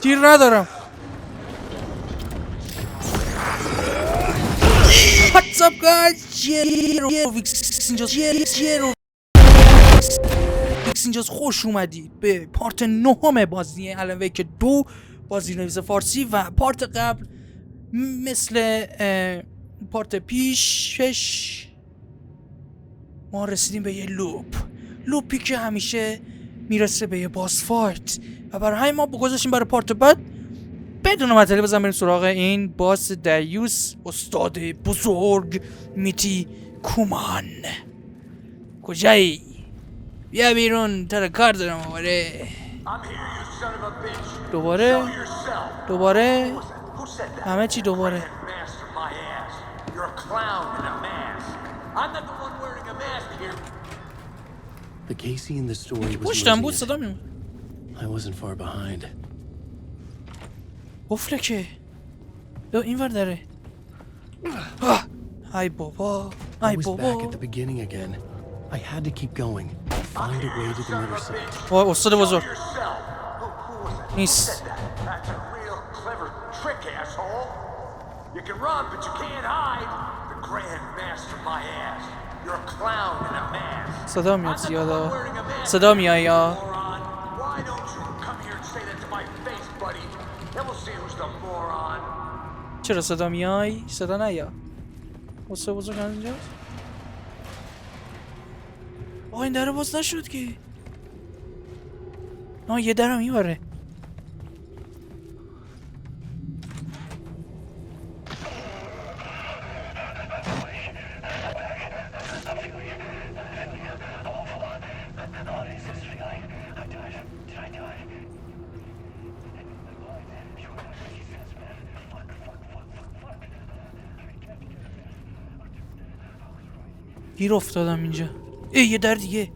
تیر ندارم. What's up guys? JEROVIX اینجاست. خوش اومدید به پارت 9 بازی alanwake 2 بازی نویس فارسی. و پارت قبل مثل پارت پیشش ما رسیدیم به یه لوپی که همیشه میرسه به یه باس فایت و برای همین ما گذاشتیم برای پارت بعد بدون مطلب بزنم بریم سراغ این باس دیوس استاد بزرگ میتی کومان. کجایی؟ بیا بیرون، تر کار دارم. دوباره همه چی دوباره. پشتم بود صدا میمون. قفله که این ور داره. ای بابا ای بابا. وای استاد بزرگ نیست. صدا میاد زیاده. صدا میاد یا چرا صدا میای؟ صدا نیا. استاد بزرگ اینجاست. این در باز نشد که. یه درم میبره. گیر افتادم اینجا. یه در دیگه.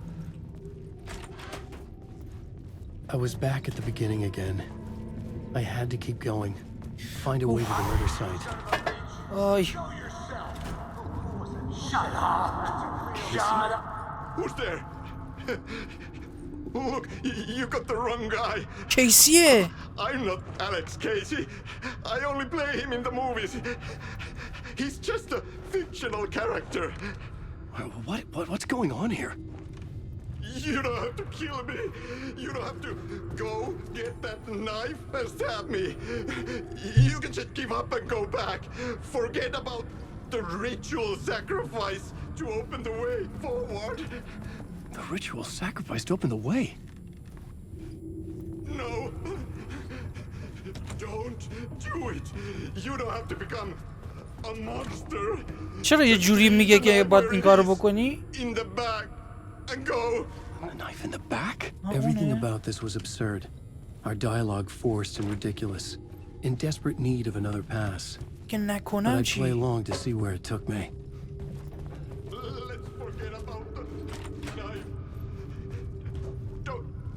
I was back at the beginning again. I had to keep going. Find a way to the other side. Ay. Shut up. Shut up. Who's there? Look, you got the wrong guy. Casey. I'm not Alex Casey. I only play him in the movies. He's just a fictional character. What's going on here? You don't have to kill me. You don't have to go get that knife and stab me. You can just give up and go back. Forget about the ritual sacrifice to open the way forward. The ritual sacrifice to open the way? No. Don't do it. You don't have to become a monster. چرا یه جوری میگه که باید این کارو بکنی؟ In the back and go. A knife in the back? Everything about this was absurd. Our dialogue forced and ridiculous. In desperate need of another pass. But I'd play along to see where it took me. Let's forget about the knife.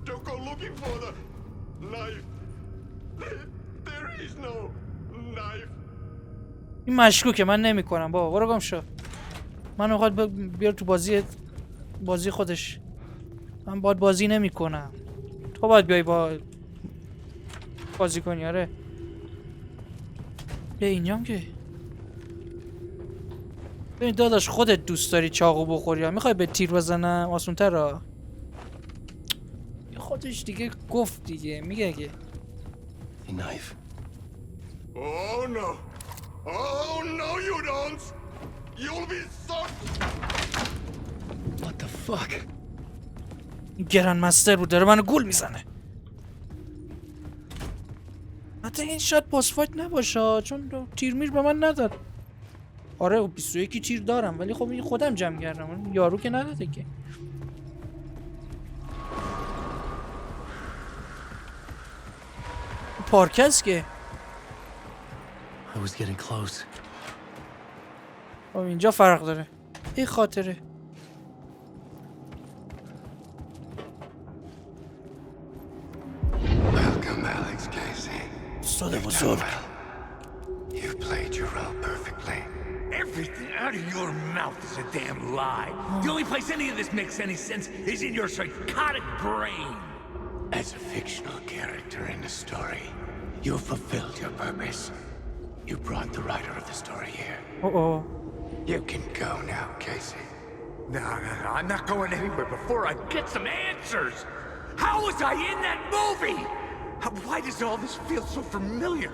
Don't go looking for the knife. There is no knife. این مشکوکه. من نمی کنم بابا. برو گم شو. من میخواد بیار تو بازی خودش. من باید بازی نمی کنم. تو باید بیای با بازی کنی. آره به اینجام که ببین داداش خودت دوست داری چاقو بخوری یا میخوای به تیر بزنم آسون تر. خودش دیگه گفت دیگه میگه که A knife. Oh no. Oh no you don't. You'll be sorry. What the fuck? گران مستر بود داره منو گول میزنه. حتی این شاید باس فایت نباشه چون تیر میر به من نداد. آره 21 تیر دارم ولی خب این خودم جمع کردم. یارو که نداده که. پارکست که I was getting close. اینجا فرق داره. این خاطره. Welcome Alex Casey. استاد بزرگ. You've played your role perfectly. Everything out of your mouth is a damn lie. The only place any of this makes any sense is in your psychotic brain. As a fictional character in a story, You fulfilled your purpose. You brought the writer of the story here. Uh-oh. You can go now, Casey. No, I'm not going anywhere before I get some answers. How was I in that movie? Why does all this feel so familiar?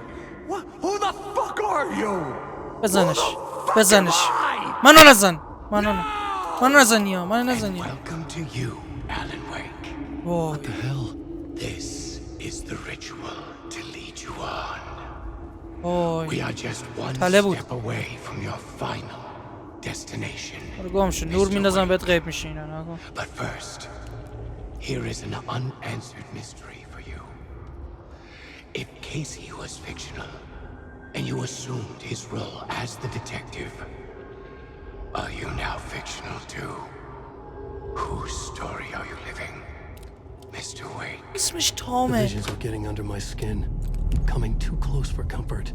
What? Who the fuck are you? بزنش منو نزن Welcome to you, Alanwake. What the hell? This is the ritual to lead you on. We وای are just one بود. step away from your final destination. گم شو نور میندازم بهت غیب میشه اینا نگو But first, here is an unanswered mystery for you. If Casey was fictional, and you assumed his role as the detective, are you now fictional too? Whose story are you living, Mr. Wake? اسمش The تامه visions are getting under my skin, coming too close for comfort.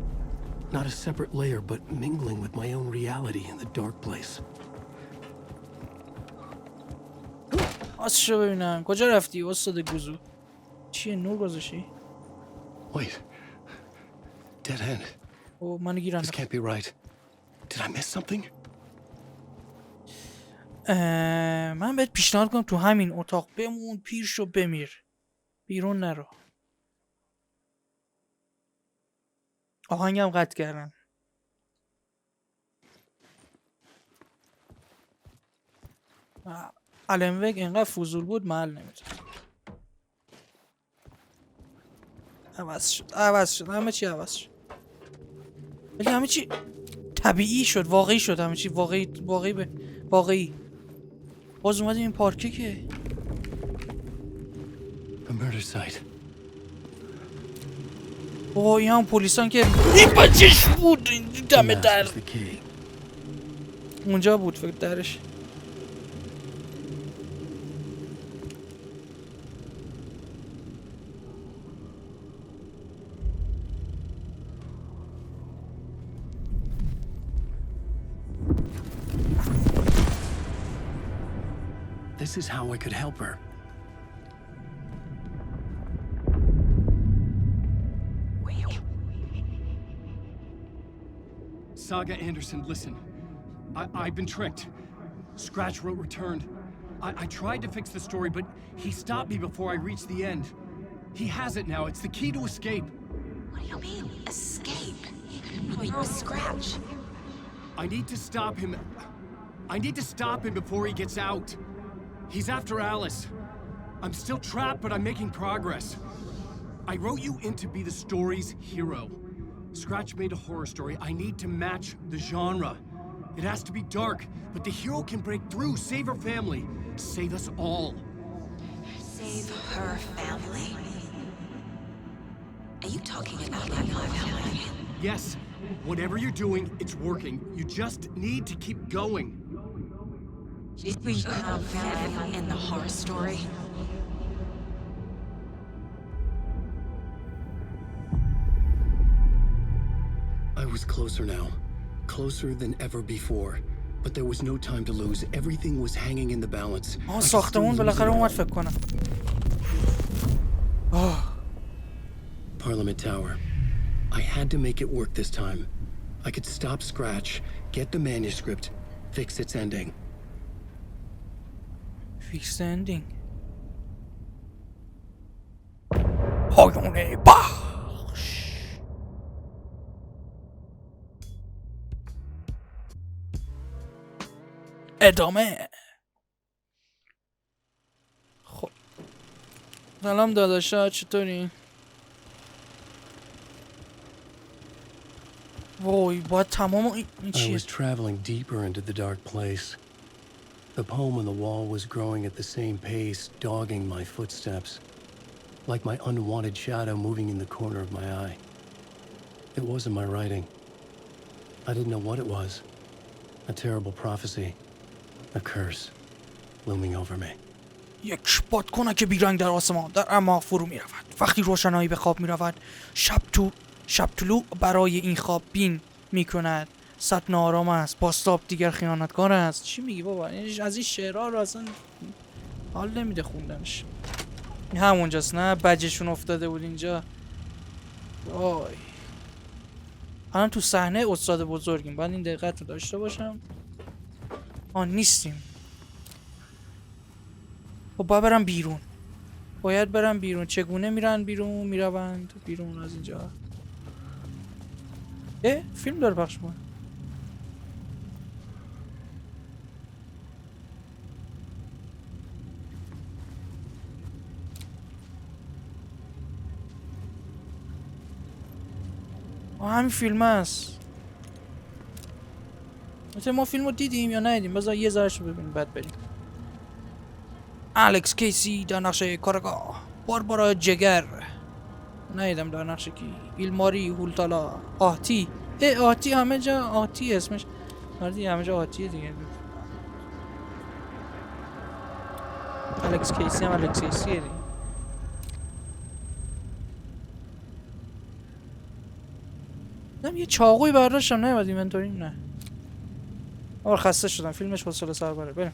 Not a separate layer, but mingling with my own reality in the dark place. آسشو ببینم کجا رفتی استاد گوزو چیه نور گذاشتی Wait. Dead end. او منو گیرن This can't be right. Did I miss something? من بهت پیشنهاد کنم تو همین اتاق بمون پیر شو بمیر بیرون نرو آهنگم قطع کردن آلنویک اینقدر فضول بود محل نمیده عوض شد همه چی عوض شد ولی همه چی طبیعی شد واقعی شد همه چی واقعی باز اومدیم این پارکه که A murder site. اوه این هم پولیسان که این بچهش بود دم در Mask is the key. اونجا بود فکر درش This is how I could help her. Saga Anderson, listen. I've been tricked. Scratch wrote returned. I tried to fix the story, but he stopped me before I reached the end. He has it now. It's the key to escape. What do you mean, escape? You're Scratch. I need to stop him. I need to stop him before he gets out. He's after Alice. I'm still trapped, but I'm making progress. I wrote you in to be the story's hero. Scratch made a horror story. I need to match the genre. It has to be dark, but the hero can break through, save her family, save us all. Save her family? Are you talking about my family? Yes, whatever you're doing, it's working. You just need to keep going. We have family in the horror story? I was closer now. Closer than ever before. But there was no time to lose. Everything was hanging in the balance. ساختمون بالاخره اومد فکر کنم Parliament Tower. I had to make it work this time. I could stop Scratch, get the manuscript, fix its ending. فیکس اندینگ پایان بخش ادامه خب سلام داداشا چطوری؟ وای باید تمام این چیه؟ I was traveling deeper into the dark place. The poem on the wall was growing at the same pace, dogging my footsteps, like my unwanted shadow moving in the corner of my eye. It wasn't my writing. I didn't know what it was. A terrible prophecy. A curse. Looming over me. یک بادکنک بیرنگ در آسمان در اعماق فرو می رود. وقتی روشنایی به خواب می رود شب طلوع برای این خواب بین می کند. سطن آرام است باستاب دیگر خیانتکار است. چی میگی بابا؟ از این شعرها رو اصلا حال نمیده خوندنش. همونجاست نه بجشون افتاده بود اینجا. وای الان تو صحنه استاد بزرگیم، باید این دقت رو داشته باشم. نیستیم. خب باید برم بیرون. باید برم بیرون. چگونه میرن بیرون؟ میروند بیرون از اینجا. فیلم داره پخش می‌کنه. همین فیلم هست. مثلا ما فیلم رو دیدیم یا ندیدیم؟ بذار یه ذرهش رو ببینیم بعد بریم. الکس کیسی در نقش کارگاه. باربارا جگر ندیدم در نقش کی. ایلماری هولتالا. آهتی. آهتی همه جا آهتی اسمش. همه جا آهتیه دیگه. الکس کیسی هم الکس کیسیه دیگه. یه چاقوی برداشتم نمیاد اینونتوری نه. خسته شدم فیلمش حوصله سر بره. بریم.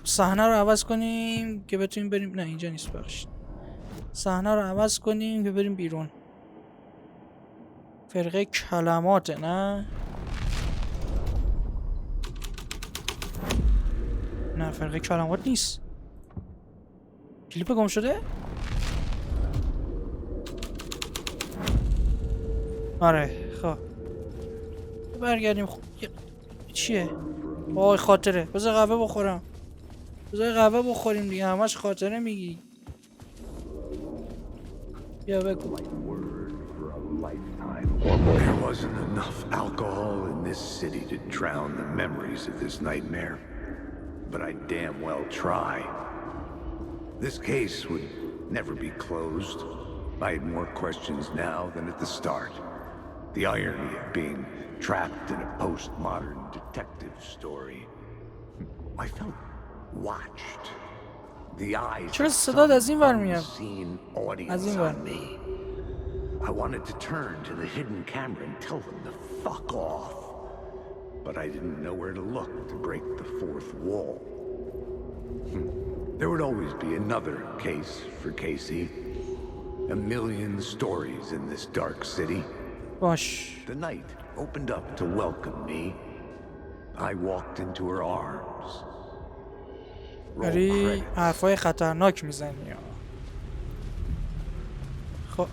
صحنه رو عوض کنیم که بتونیم بریم. نه اینجا نیست بخشید. صحنه رو عوض کنیم که بریم بیرون. فرقه کلماته نه؟ نه فرقه کلمات نیست. کلیپ گم شده؟ آره خب برگردیم. چیه؟ وای خاطره. بذار قهوه بخورم. بذار قهوه بخوریم دیگه. همش خاطره میگی. بیا بگو. There wasn't enough alcohol in this city to drown the memories of this nightmare, but I damn well try. This case would never be closed. I had more questions now than at the start. The irony of being trapped in a postmodern detective story. I felt watched. The eyes چرا of صداد از این ور میاد؟ unseen audience از این ور. on me. I wanted to turn to the hidden camera and tell them to fuck off. But I didn't know where to look to break the fourth wall. There would always be another case for Casey. A million stories in this dark city. باش. The night opened up to welcome me. I walked into her arms. Roll بری credits. حرفای خطرناک میزنی. خب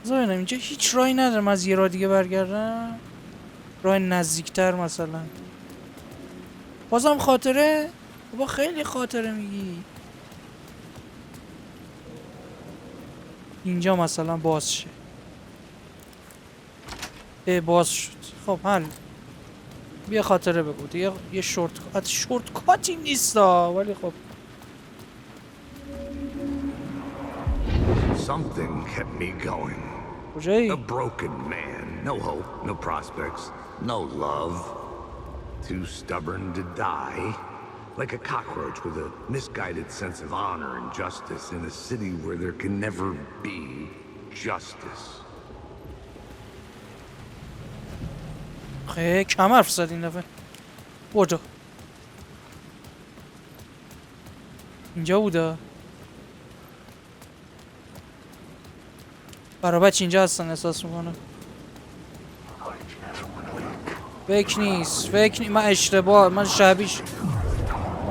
بذار اینجا هیچ راهی ندارم از یه راه دیگه برگردم. راه نزدیکتر مثلا. بازم خاطره؟ بابا خیلی خاطره میگی. اینجا مثلا باز شه. باز شد. خب حل. بیا خاطره بگو دیگه. یه شورت کاتی نیستا ولی خب Something kept me going. کجایی؟ A broken man. No hope, no prospects, no love. Too stubborn to die. Like a cockroach with a misguided sense of honor and justice in a city where there can never be justice. خیلی کم حرف زد این دفعه. بودو اینجا بوده. برای بچه اینجا هستن احساس میکنم. فکر نیست. من اشتباه. من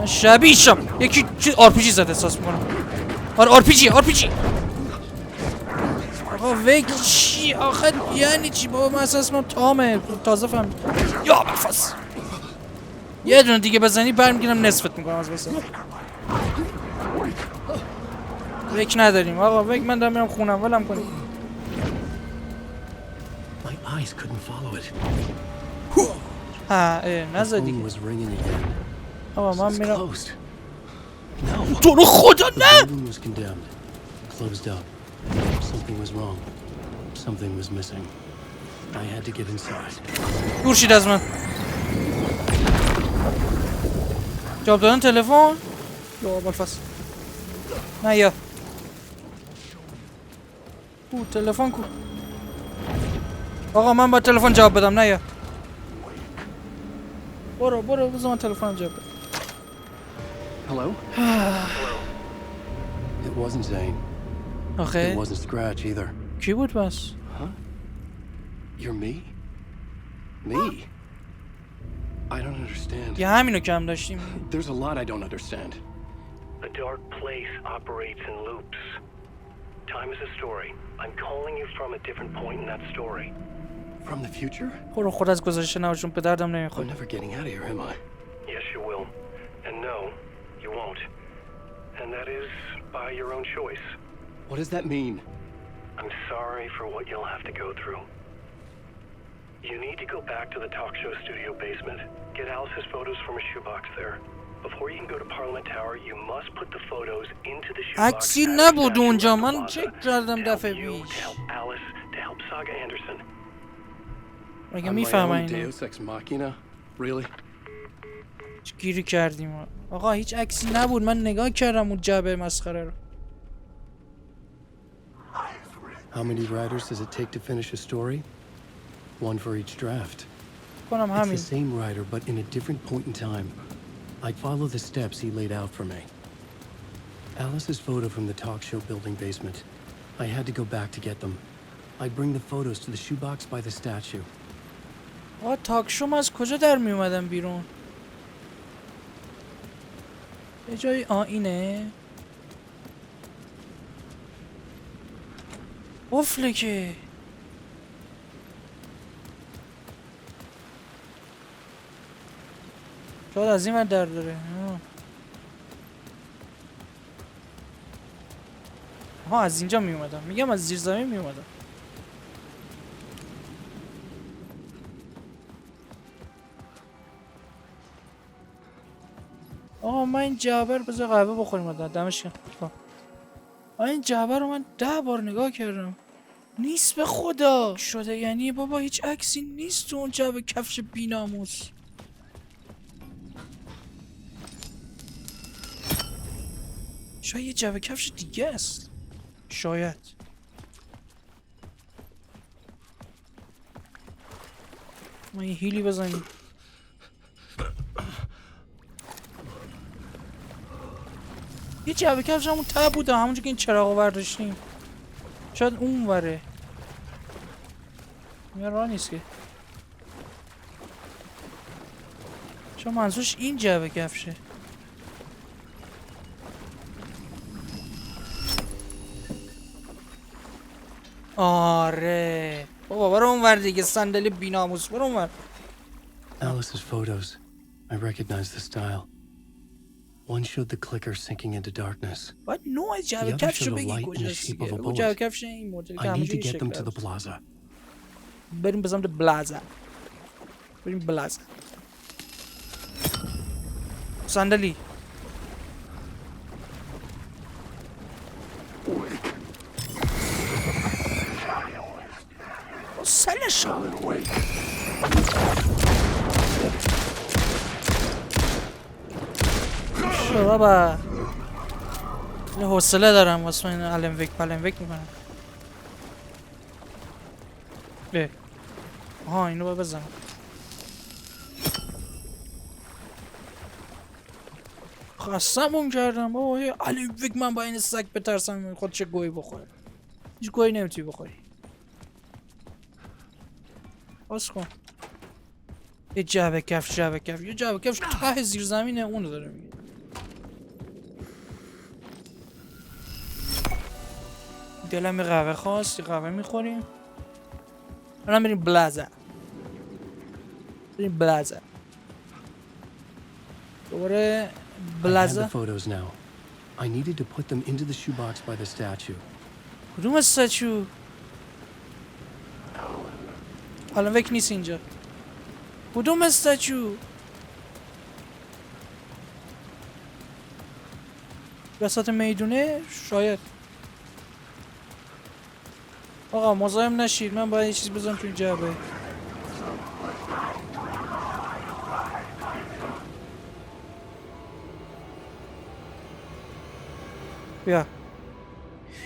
شبیشم. یکی آرپیجی زد احساس میکنم. آره آرپیجی. آقا ویک چی آخه یعنی چی بابا؟ من احساس میکنم تامه. تازه فهم. یا بفاس یه دونه دیگه بزنی برمیگیرم نصفت میکنم از بسه. ویک نداریم آقا. ویک من دارم میرم خونم. ولم کنیم. My eyes couldn't follow it. نزد Phone دیگه. was ringing again. آقا من It's میرم. closed. No. تو رو خدا نه. The building was condemned. Closed up. Something was wrong. Something was missing. I had to get inside. دور شید از من. جواب دادن تلفن؟ یا بالفاس. نه یا. تلفن کو. آقا من با تلفن جواب بدم نه یا برو بذار من تلفنم جواب بدم. Hello? It wasn't Zane. آخه It wasn't Scratch either. کی بود پس؟ You're me? Me? I don't understand. یه همینو کم داشتیم. There's a lot I don't understand. The dark place operates in loops. Time is a story. I'm calling you from a different point in that story. From the future? برو خود از گذشته نباشون به دردم I'm نمیخوره. never getting out of here, am I? Yes, you will. And no, you won't. And that is by your own choice. What does that mean? I'm sorry for what you'll have to go through. You need to go back to the talk show studio basement. Get Alice's photos from a shoebox there. Before you can go to Parliament Tower, you must put the photos into the shoebox. عکسی نبود اونجا من چک کردم دفعه پیش. To help Alice, to help Saga Anderson. مگه On my میفهمن own اینو؟ Deus Ex Machina? Really? چه گیری کردیم آقا هیچ عکسی نبود من نگاه کردم اون جعبه مسخره رو. How many writers does it take to finish a story? One for each draft. کنم It's همین. the same writer, but in a different point in time. I'd follow the steps he laid out for me. Alice's photo from the talk show building basement. I had to go back to get them. I'd bring the photos to the shoebox by the statue. آقا تاک شوم از کجا در می اومدم بیرون؟ یه جایی اینه قفله که شاید از این ور در داره. ها از اینجا می اومدم میگم از زیر زمین می اومدم. آقا من این جعبه رو بذار قهوه بخوریم دمش گرم. این جعبه رو من 10 بار نگاه کردم نیست به خدا شده یعنی بابا هیچ عکسی نیست تو اون جعبه کفش بیناموس. شاید یه جعبه کفش دیگه است شاید. ما یه هیلی بزنیم. یه جعبه کفش همون ته بوده همونجا که این چراغو برداشتیم. شاید اون وره یه راه نیست که شاید منظورش این جعبه کفشه. آره بابا برو اون ور دیگه صندلی بیناموس برو اون ور. Alice's photos. I recognize the style. One showed the clicker sinking into darkness. باید نوع جعبه The other کفشو showed a بگی light in the کجاست shape of دیگه. a اون جعبه bullet. کفش این مدل که I need همونجوری to get them شکل to the هست. plaza. بریم به سمت بلازا. بریم بلازا. صندلی. سلش. شو بابا. یه حوصله دارم واسه این alanwake میکنم. آها اینو باید بزنم. خستمون کردم بابا یه alanwake من با این سگ بترسم خود چه گویی بخوره. هیچ گویی نمیتونی بخوری. باز کن. یه جعبه کفش یه جعبه کفش ته زیر زمینه اونو داره میگه. دلم قهوه خواست قهوه میخوریم. الان بریم بلازا. دوباره بلازا. I have the photos now. I needed to put them into the shoebox by the statue. کدوم استچو؟ alanwake نیست اینجا. کدوم استچو؟ وسط میدونه شاید. آقا مزاحم نشید من باید یه چیز بزنم تو این جعبه. بیا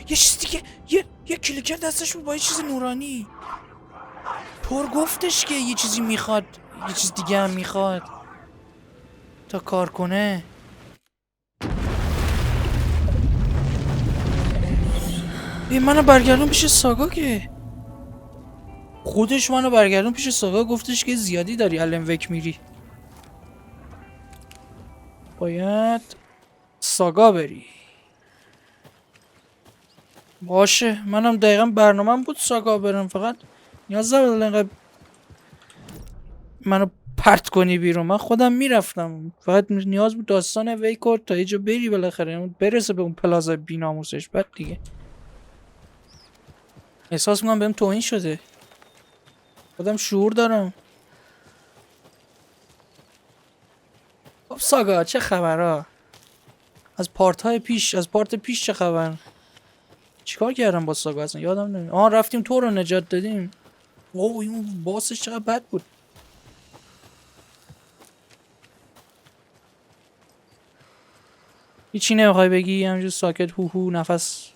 یه چیز دیگه یه کلیکر دستش بود با یه چیز نورانی. دکتر گفتش که یه چیزی میخواد، یه چیز دیگه هم میخواد تا کار کنه. منو برگردون پیش ساگا، که خودش منو برگردون پیش ساگا، گفتش که زیادی داری الانوک میری، باید ساگا بری. باشه، منم دقیقا برنامه‌م بود ساگا برم، فقط نیاز نبود اینقدر منو پرت کنی بیرون. من خودم میرفتم، فقط نیاز بود داستان ویکو تا یه جا بری بالاخره برسه به اون پلازا بیناموسش. بعد دیگه احساس میکنم بهم توهین شده، خودم شعور دارم. خب ساگا چه خبرها؟ از پارت پیش چه خبر؟ چیکار کردم با ساگا اصلا یادم نمیاد. رفتیم تو رو نجات دادیم. اوه این باسش چقدر بد بود. هیچی نمیخوای بگی؟ همینجور ساکت هو نفس.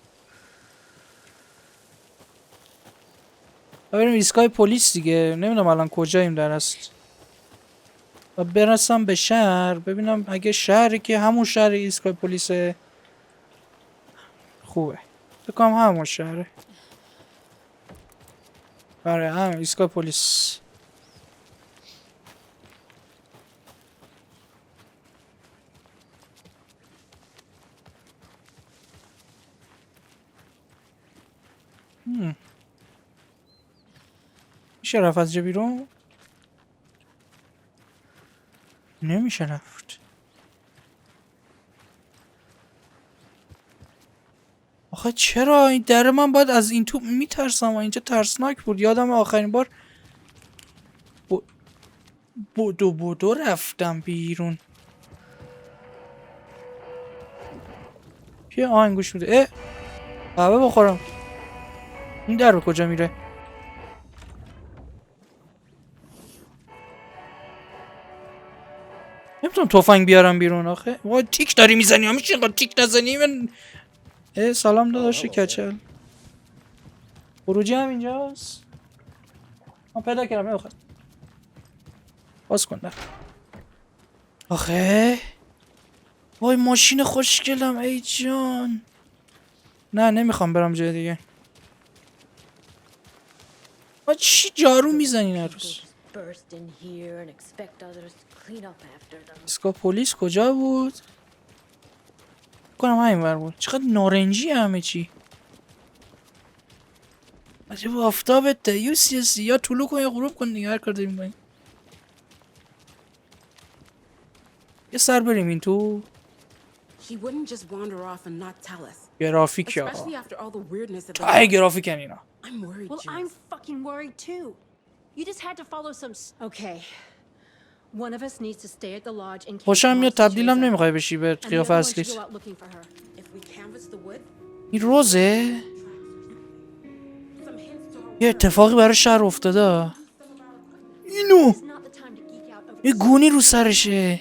بریم ایستگاه پلیس دیگه. نمیدونم الان کجاییم در اصل. و برسم به شهر ببینم اگه شهری که همون شهر ایستگاه پلیسه خوبه. بکنم همون شهره. برای هم ایستگاه پلیس. میشه رفت از جا بیرون؟ نمیشه رفت. آخه چرا این در من باید از این تو میترسم و اینجا ترسناک بود. یادم آخرین بار بودو رفتم بیرون. یه آهنگوش میده. قهوه بخورم. این در به کجا میره؟ نمیتونم تفنگ بیارم بیرون آخه. وای تیک داری میزنی، همیشه اینقدر تیک نزنی. من سلام داداش کچل. خروجی هم اینجاست. من پیدا کردم. نمیخواد باز کن. آخه وای ماشین خوشگلم ای جان. نه نمیخوام برم جای دیگه. چی جارو میزنی نروز؟ اسکا پلیس کجا بود؟ کنم همین بر بود. چقدر نارنجی همه چی. عجب آفتابت دیوسی یا طلوع کن یا غروب کن دیگه، هر کار داریم باید. یه سر بریم این تو. گرافیک یا تای گرافیک هن اینا. Well, I'm fucking worried too. You just had to follow some. Okay. One of us needs to stay at the lodge in case. خوشم میاد تبدیلم نمیخوای بشی به قیافه اصلیت. این روزه؟ یه اتفاقی برای شهر افتاده. اینو یه گونی رو سرشه.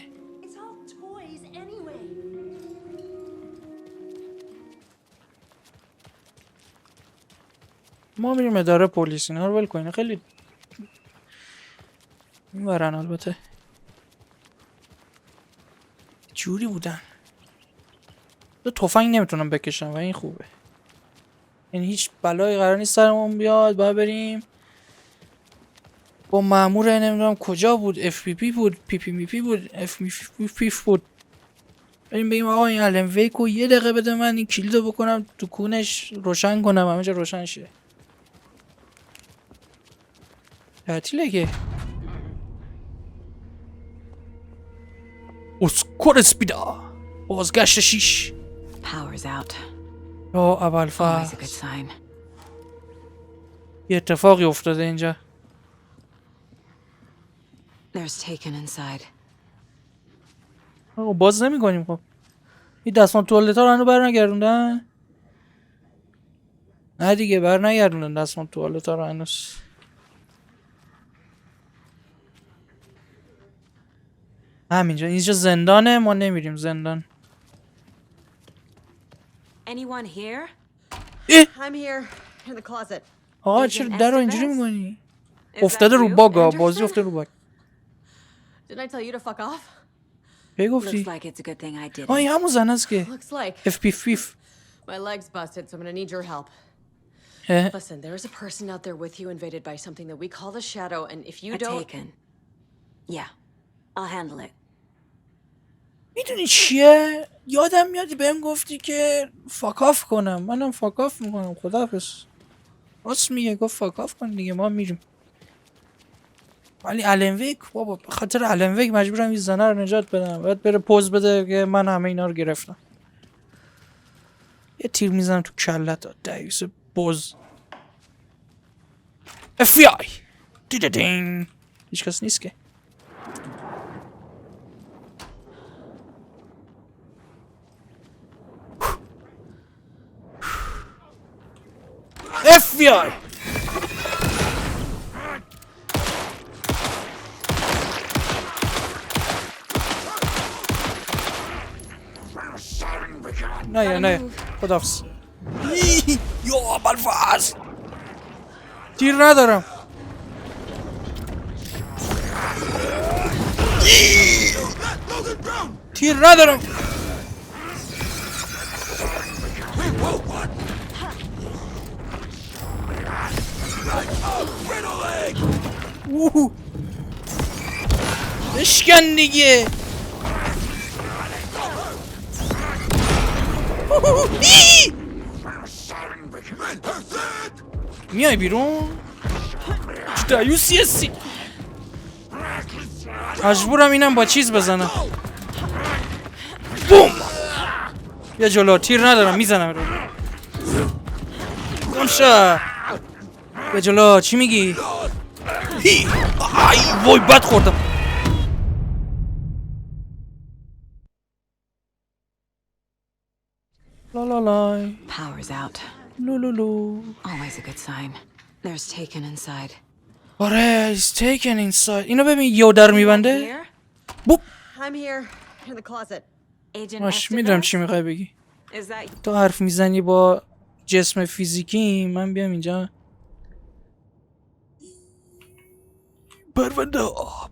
ما میریم اداره پلیس. اینا رو ول کنین. خیلی میبرن البته. جوری بودن. دو تفنگ نمیتونم بکشم و این خوبه. یعنی هیچ بلایی قرار نیست سرمون بیاد. باید بریم با مامور نمیدونم کجا بود. اف پی پی بود، پی پی می پی بود، اف می پی بود. بریم بگیم آقا این الانویک رو یه دقیقه بده من این کلیدو بکنم تو کونش روشن کنم همه جا روشن شه. تعطیله که اسکرچ بیدا بازگشت 6 یا اول فصل. یه اتفاقی افتاده اینجا. باز نمی کنیم. خب این دستمان توالت ها رو هنو بر نگردوندن؟ نه دیگه بر نگردوندن دستمان توالت ها رو هنوز. همینجا. اینجا زندانه. ما نمیریم زندان. Anyone here? اه! I'm here in the closet. آقا چرا در رو اینجوری میکنی؟ افتاده رو باگا، بازی افتاده رو باگ. Didn't I tell you to fuck off? کی گفتی؟ Looks like it's a good thing I did. این همون زن است که Looks like FP5. my leg's busted, so I'm gonna need your help. اه. Listen, there's a person out there with you invaded by something that we call the Shadow, and if you A don't... taken. Yeah, I'll handle it. میدونی چیه؟ یادم میادی بهم گفتی که فاکاف کنم. منم فاکاف میکنم. خداحافظ. راست میگه، گفت فاکاف کن دیگه، ما میریم. ولی الانویک بابا، به خاطر الانویک مجبورم این زنه رو نجات بدم. باید بره پوز بده که من همه اینا رو گرفتم. یه تیر میزنم تو کلت دیوس بوز. FBI دیدین هیچ کس نیست که. FBI نه خداحافظ. یا بلفاز تیر ندارم. تیر ندارم. بشکن دیگه. میای بیرون؟ دایوسی هستی. مجبورم اینم با چیز بزنم. بوم. بیا جلو، تیر ندارم، میزنم رو. گمشا. بیا جلو، چی میگی؟ ای وای بد خوردم. لا لا لا. Power's out. لو لو لو. Always a good sign. There's taken inside. آره it's taken inside. اینو ببین یو در میبنده. بوپ. I'm here in the closet. Agent باش میدونم چی میخوای بگی. Is that تو حرف میزنی با جسم فیزیکی، من بیام اینجا.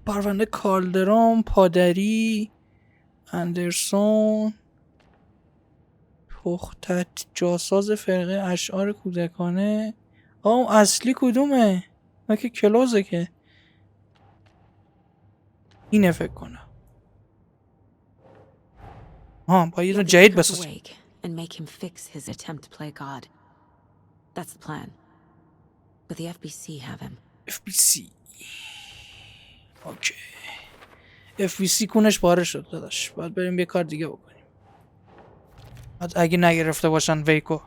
پرونده کالدرون، پادری، اندرسون، پختت، جاساز فرقه اشعار کودکانه. اون اصلی کدومه؟ ما که کلوزه که. اینه فکر کنم. با یه دو جدید بساز. and make him fix his attempt to play God. That's the plan. But the FBC have him. FBC. اوکی. FBC کونش پاره شد داداش. باید بریم یه کار دیگه بکنیم. اگه نگرفته باشن ویکو.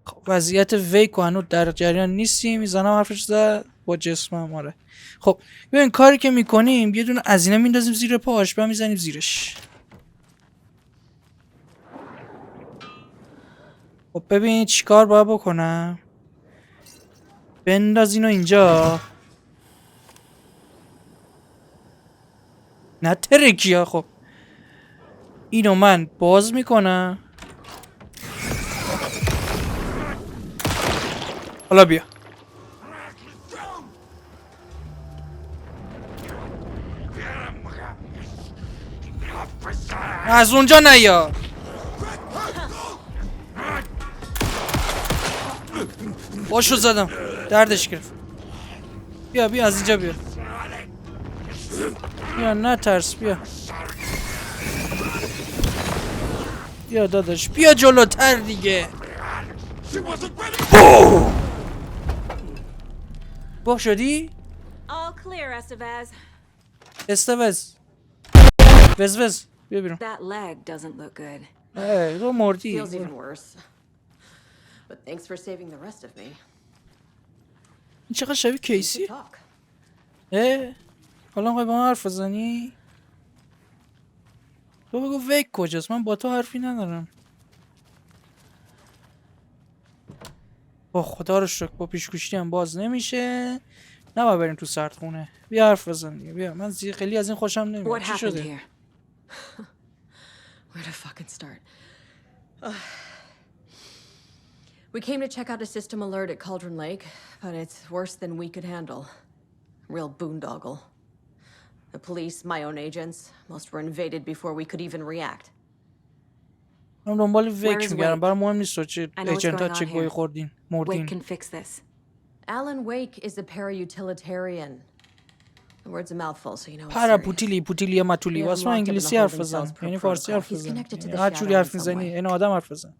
خب وضعیت ویکو هنوز در جریان نیستیم. میزنم حرفش زد با جسمم. آره. خب ببین کاری که میکنیم یه دونه از اینا میندازیم زیر پاش، بعد میزنیم زیرش. خب ببین چیکار باید بکنم. بنداز اینو اینجا. نه ترکیه. خب اینو من باز میکنم. حالا بیا. از اونجا نیا. باشو زدم، دردش گرفت. بیا از اینجا بیا. بیا نه ترس. بیا داداش، بیا جلوتر دیگه. با شدی؟ All clear, Estevez. استوز وز بیا بیرون. That leg doesn't look good. تو مردی. Feels even worse. But thanks for saving the rest of me. این چقدر شبیه کیسی؟ Talk. حالا میخوای با من حرف بزنی؟ تو بگو ویک کجاست؟ من با تو حرفی ندارم. با خدا رو شکر با پیشگوشتی هم باز نمیشه. نباید بریم تو سردخونه. بیا حرف بزن دیگه. بیا. من خیلی از این خوشم نمیاد. چی شده؟ Where to fucking start? We came to check out a system alert at Cauldron Lake, but it's worse than we could handle. Real boondoggle. The police, my own agents, most were invaded before we could even react. من دنبال ویک میگردم. برام مهم نیست چه ایجنتا چه گوی خوردین مردین. Wake can fix this. Alan Wake is a para-utilitarian. The word's a mouthful, so you know it's پارا serious. پوتیلی ماتولی واسه انگلیسی حرف بزن. یعنی فارسی حرف بزن. هر جوری حرف میزنی این آدم حرف بزن.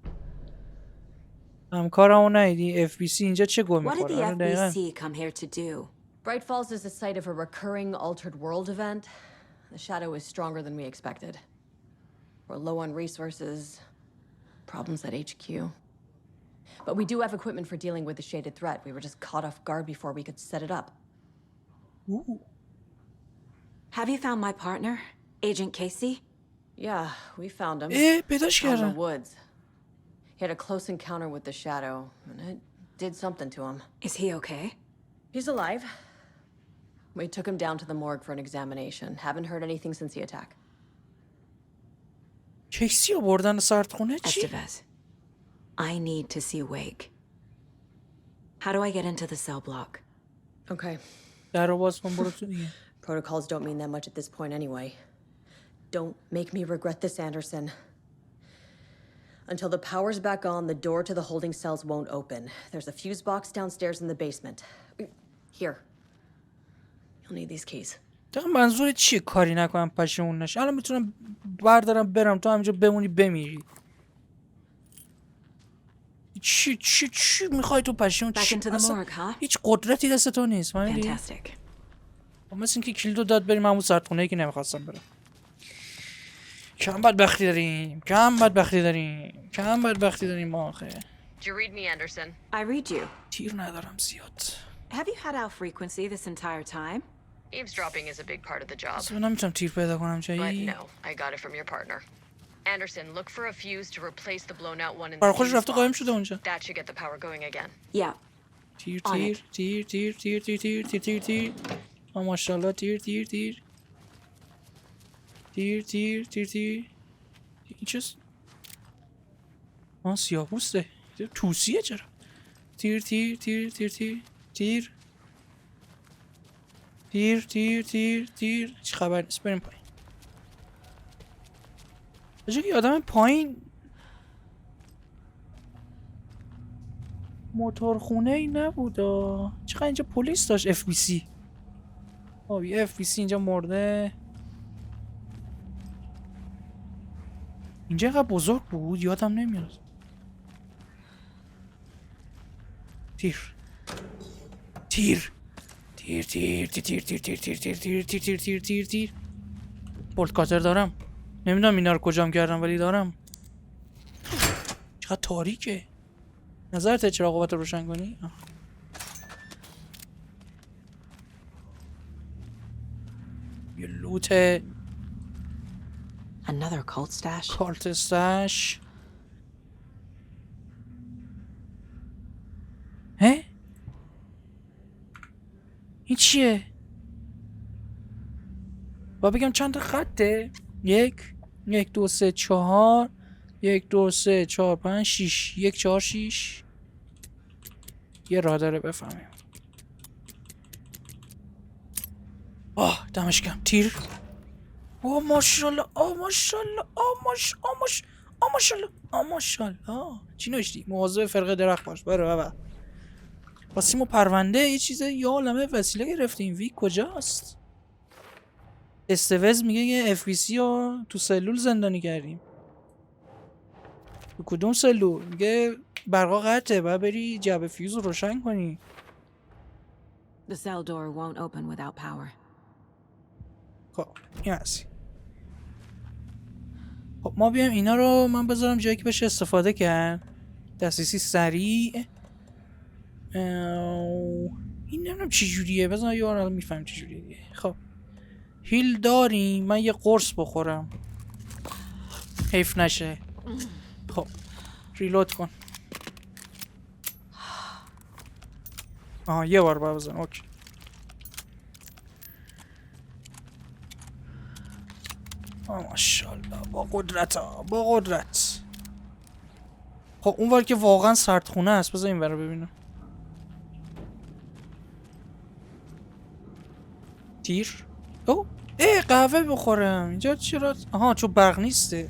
همکارمو ندیدی اف بی سی اینجا چه گو What did the میخوره؟ FBC come here to do? Bright Falls is the site of a recurring altered world event. The shadow is stronger than we expected. We're low on resources. Problems at HQ. But we do have equipment for dealing with the shaded threat. We were just caught off guard before we could set it up. Ooh. Have you found my partner, Agent Casey? Yeah, we found him. پیداش Out in کردم. the woods. He had a close encounter with the shadow, and it did something to him. Is he okay? He's alive. We took him down to the morgue for an examination. Haven't heard anything since the attack. کیسی رو بردن سردخونه چی؟ Estevez, I need to see Wake. How do I get into the cell block? Okay. در رو باز کن برو تو دیگه. Protocols don't mean that much at this point anyway. Don't make me regret this, Anderson. Until the power's back on, the door to the holding cells won't open. There's a fuse box downstairs in the basement. Here. You'll need these keys. دقیقا منظور چیه کاری نکنم پشیمون نشه؟ الان میتونم بردارم برم تو همینجا بمونی بمیری. چی میخوای تو پشیمون؟ اصلا هیچ قدرتی دست تو نیست. Fantastic. مثل اینکه کلیدو داد بریم همون سردخونه‌ای که نمیخواستم برم. کم بدبختی داریم ما آخه. Did you read me, Anderson? I read you. تیر ندارم زیاد. Have you had our frequency this entire time? Eavesdropping is a big part of the job. اصلا نمیتونم تیر پیدا کنم But جایی. no, I got it from your partner. Anderson, look for a fuse to replace the blown out one in the برای خودش fuse رفته قایم box. شده اونجا. That should get the power going again. Yeah. تیر. ماشاءالله تیر. این چیز؟ سیاه‌پوسته. توسیه چرا؟ تیر. چی خبر نیست بریم پایین. بجا که آدم پایین موتورخونه ای نبودا. چقدر اینجا پلیس داشت اف بی سی. یه اف بی سی اینجا مرده. اینجا اینقدر بزرگ بود یادم نمیاد. تیر. بولت کاتر دارم. نمیدونم اینا رو کجام کردم ولی دارم. چقدر تاریکه. نظرت چراغ قوت روشن کنی؟ یه لوت. Another cult stash. کالت استش. این چیه؟ با بگم چند تا خطه؟ 1 2 3 4 1 2 3 4 5 6 1 4 6 یه راه داره بفهمیم. دمش گرم. تیر. ماشاءالله. ماشاءالله. چی نوشتی؟ مواظب فرقه درخت باش. برو بابا. واسیمو پرونده یه چیزه یا عالمه وسیله گرفتیم. ویک کجاست؟ استوز میگه یه اف بی سی رو تو سلول زندانی کردیم. تو کدوم سلول؟ میگه برقا قطعه باید بری جعبه فیوز رو روشن کنی. The cell door won't open without power. خب این هستی. خب ما بیایم اینا رو من بذارم جایی که بشه استفاده کرد. دسترسی سریع. این نمیدونم چی جوریه. بذار یه بار میفهم چی جوریه دیگه. خب هیل داریم. من یه قرص بخورم حیف نشه. خب ریلود کن. یه بار بزن. اوکی. ماشاءالله با قدرت. خب اون ور که واقعا سردخونه است. بذار این ور رو ببینم. تیر. او قهوه بخورم. اینجا چرا؟ آها چون برق نیسته.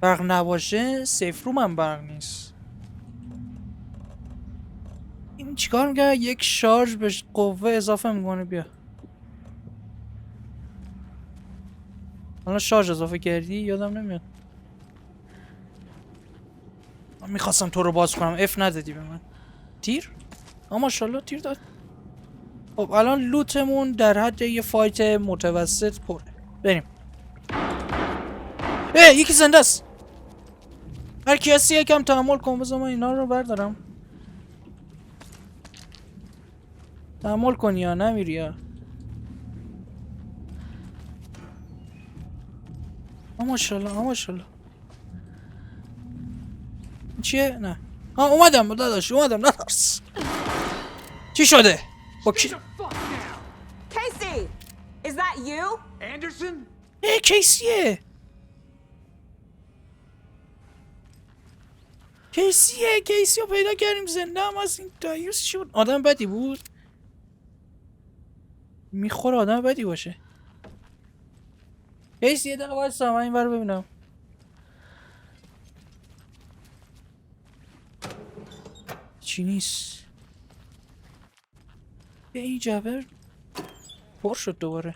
برق نباشه سیف روم هم برق نیست. این چیکار میگه؟ یک شارژ به قوه اضافه میکنه. بیا حالا شارژ اضافه کردی؟ یادم نمیاد. من میخواستم تو رو باز کنم، اف ندادی به من. تیر؟ ماشاءالله تیر داد. خب الان لوتمون در حد یه فایت متوسط پره. بریم. یکی زنده است. هر کی هستی یکم تحمل کن. بذار من اینا رو بردارم. تحمل کن یا نمیری یا. ماشاءالله ماشاءالله. چیه؟ نه اومدم داداش، اومدم داداش. چی شده؟ با کی؟ Casey, is that you? Anderson? کیسیه. کیسی رو پیدا کردیم. زنده هم از این دایوس شد. آدم بدی بود. میخوره آدم بدی باشه. کیسی یه دقیقه وایسا من این ور ببینم. چی نیست. این جبر پر شد دوباره.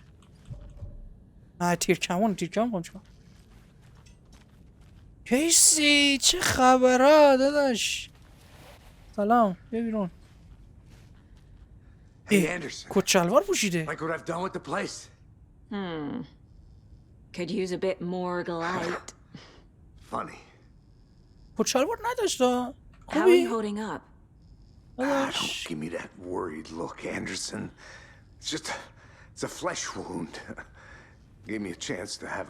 تیرکمون کن چون. کیسی چه خبره داداش؟ سلام بیا بیرون. Hey, Anderson. کت شلوار پوشیده. Like what I've done with the place. Could use a bit more glide. Funny. کت شلوار نداشت. How are خوبی؟ you holding up? Don't give me that worried look, Anderson. It's a flesh wound. Gave me a chance to have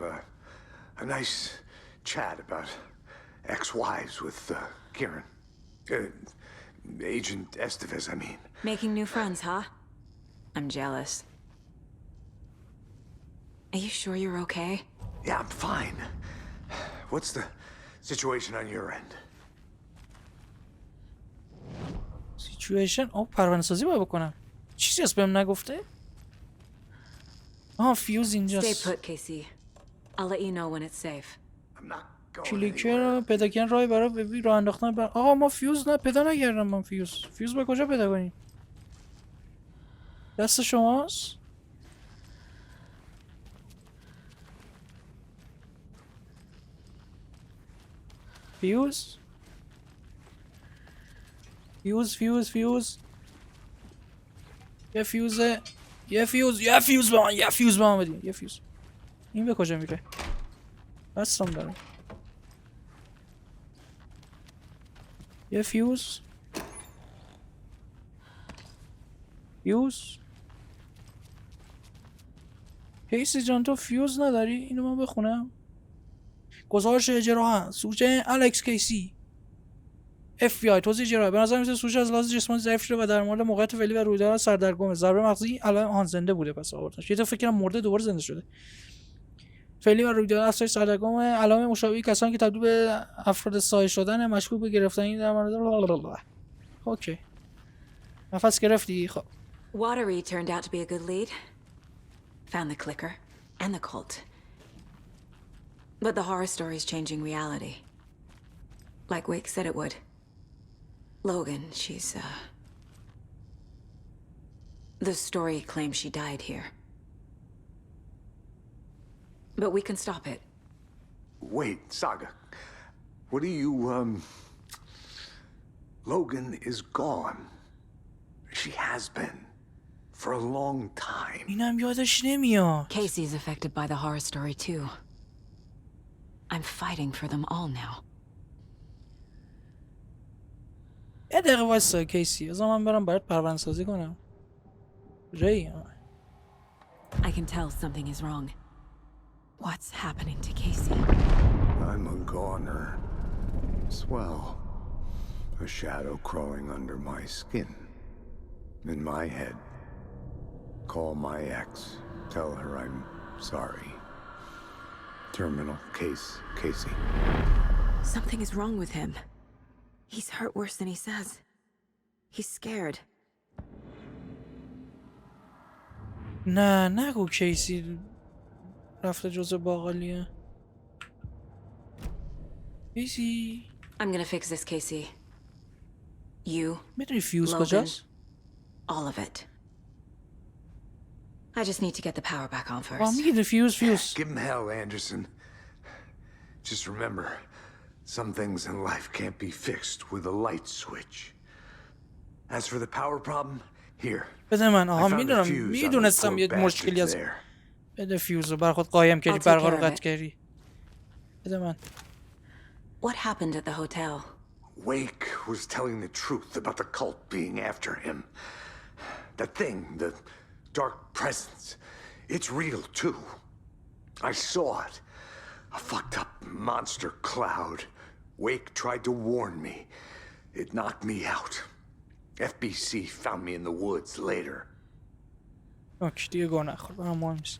a nice chat about ex-wives with Kieran. Agent Estevez, I mean. Making new friends, huh? I'm jealous. Are you sure you're okay? Yeah, I'm fine. What's the situation on your end? سیچویشن پروانه سازی باید بکنم. چیزی هست بهم نگفته؟ فیوز اینجاست. Stay put, Casey. I'll let you know when it's safe. I'm not going کلیکر پیدا کردن راهی برای راه انداختن ما فیوز پیدا نکردم. من فیوز به کجا پیدا کنیم؟ دست شماست؟ فیوز یه فیوز به من بدین. یه فیوز. این به کجا میره؟ بستم دارم. یه فیوز کیسی جان تو فیوز نداری؟ اینو من بخونم. گزارش جراح سوژه الکس کیسی FBI توضیح جراح. به نظر میاد سوژه از لحاظ جسمانی ضعیف شده و در مورد موقعیت فعلی و رویداد سردرگم ضربه مغزی الان زنده بوده. پس آوردنش. یه دفعه فکر کنم مرده دوباره زنده شده. فعلی و رویداد افزایش سردرگم علائم مشابه کسانی که تبدیل به افراد سایه شدن مشکوک به گرفتن در مورد اوکی. نفس گرفتی. خب Watery turned out to be a good lead. Found the clicker and the cult. But the horror story's changing reality. Like Wake said it would. Logan, she's, the story claims she died here. But we can stop it. Wait, Saga. What do you, Logan is gone. She has been. For a long time. اینم یادش نمیاد. Casey's affected by the horror story too. I'm fighting for them all now. یه دقیقه وایسا کیسی. از من برم برات پرونده سازی کنم. ری. I can tell something is wrong. What's happening to Casey? I'm a goner. Swell. A shadow crawling under my skin. In my head. Call my ex. Tell her I'm sorry. Terminal case, Casey. Something is wrong with him. He's hurt worse than he says. He's scared. نه نگو کیسی رفته جزء باقالیه. کیسی I'm gonna fix this, Casey. You, میدونی فیوز Logan, کجاست؟ all of it. I just need to get the power back on با first. میگه فیوز Give him hell, Anderson. Just remember, some things in life can't be fixed with a light switch. As for the power problem, here. بده من. آها I found a میدونم fuse on those میدونستم poor یه مشکلی bastards از there. بده فیوز رو بر خود قایم کردی I'll take برقا رو care of قطع it. کردی. بده من. What happened at the hotel? Wake was telling the truth about the cult being after him. That thing, the dark presence, it's real too. I saw it. A fucked up monster cloud. Wake tried to warn me. It knocked me out. FBC found me in the woods later. اوکی دیگه گوه نخور برام مهم نیست.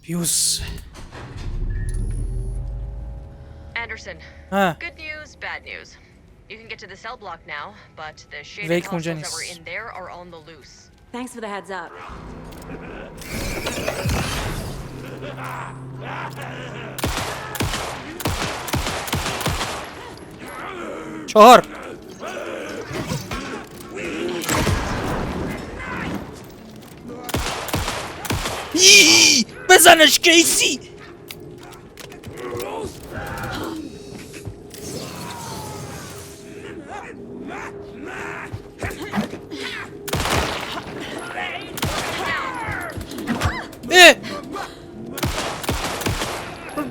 فیوز. Anderson. Good news, bad news. You can get to the cell block now, but the shaded Wake hostiles that Mojanis. were in there are on the loose. Thanks for the heads up. چهار. بزنش کیسی.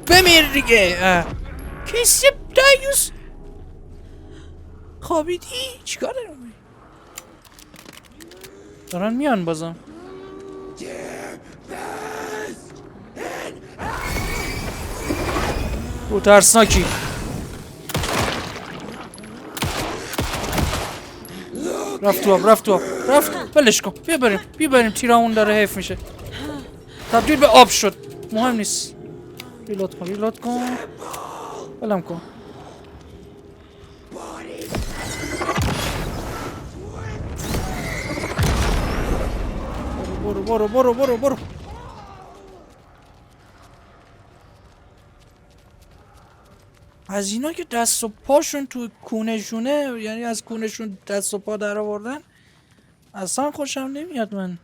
بمیر دیگه. کیسی دایوس خوابیدی؟ چیکار دارم؟ دارن میان بازم. او ترسناکی. رفت ولش کن. بیا بریم تیرامون داره حیف میشه. تبدیل به آب شد. مهم نیست. ریلود کن. بلم کن. برو. از اینا که دست و پاشون تو کونشونه، یعنی از کونشون دست و پا در آوردن، اصلا خوشم نمیاد. من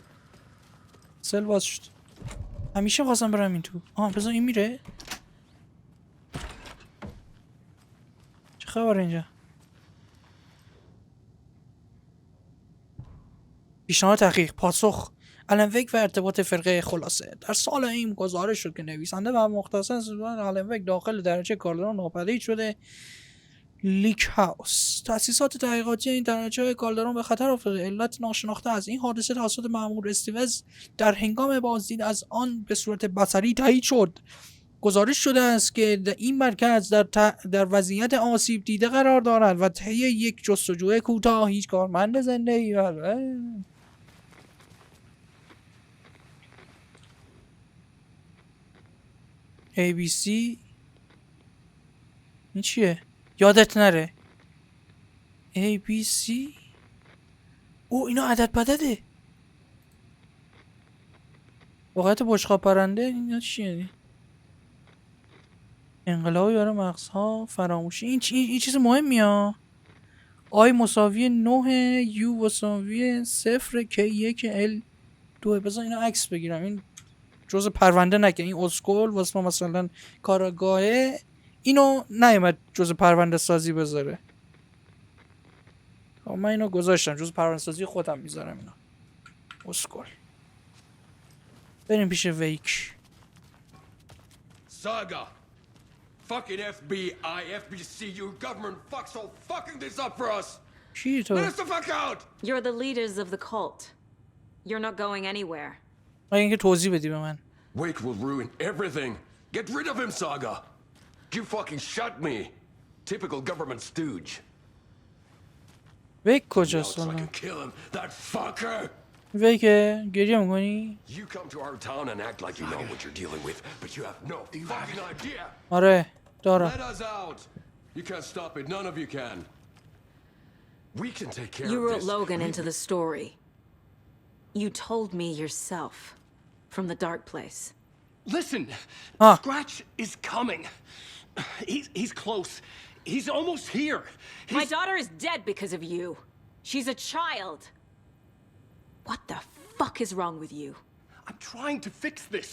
سل باز شد. همیشه خواستم برم این تو. بذار این میره. چه خبر اینجا؟ پیشنهاد تحقیق. پاسخ: آلنویک و ارتباط فرقه. خلاصه در سال این گزارش شد که نویسنده و مختص آلنویک داخل درجه کالدرون ناپدید شده. لیک هاوس. تأسیسات تحقیقاتی این درجه کالدرون به خطر افتاده. علت ناشناخته از این حادثه توسط مأمور استیوز در هنگام بازدید از آن به صورت بصری تایید شد. گزارش شده است که این مرکز در وضعیت آسیب دیده قرار دارد و طی یک جستجوی کوتاه هیچ کارمند زنده‌ای ABC این چیه؟ یادت نره ABC. او اینا عدد بدده. واقعیت بشقاب پرنده. اینا چیه؟ انقلابی برای مغزها. فراموشی. این چیز مهمی ها. آی مساوی 9 یو مساوی 0 K1 L2. بذار اینا عکس بگیرم. این جزء پرونده نکن. این اسکول واسه مثلا کارگاهه اینو نیومد جزء پرونده سازی بذاره. من اینو گذاشتم جزء پرونده سازی خودم میذارم. اینا اسکول. بریم پیش ویک. Saga! Fucking FBI, FBC, your government fucks all fucking this up for us! چی تو؟ Let us the fuck out! You're the leaders of the cult. You're not going anywhere. مگه اینکه توضیح بدی به من. Wake will ruin everything. Get rid of him, Saga! You fucking shot me. Typical government stooge. ویک Now کجاست it's like الان؟ I kill him, that fucker! وی که گریه میکنی؟ You come to our town and act like you know what you're dealing with, but you have no fucking idea. آره دارم. Let us out. You can't stop it. None of you can. We can take care You of wrote this. Logan into the story. You told me yourself from the dark place. Listen, Scratch is coming. He's close. He's almost here. My daughter is dead because of you. She's a child. What the fuck is wrong with you? I'm trying to fix this.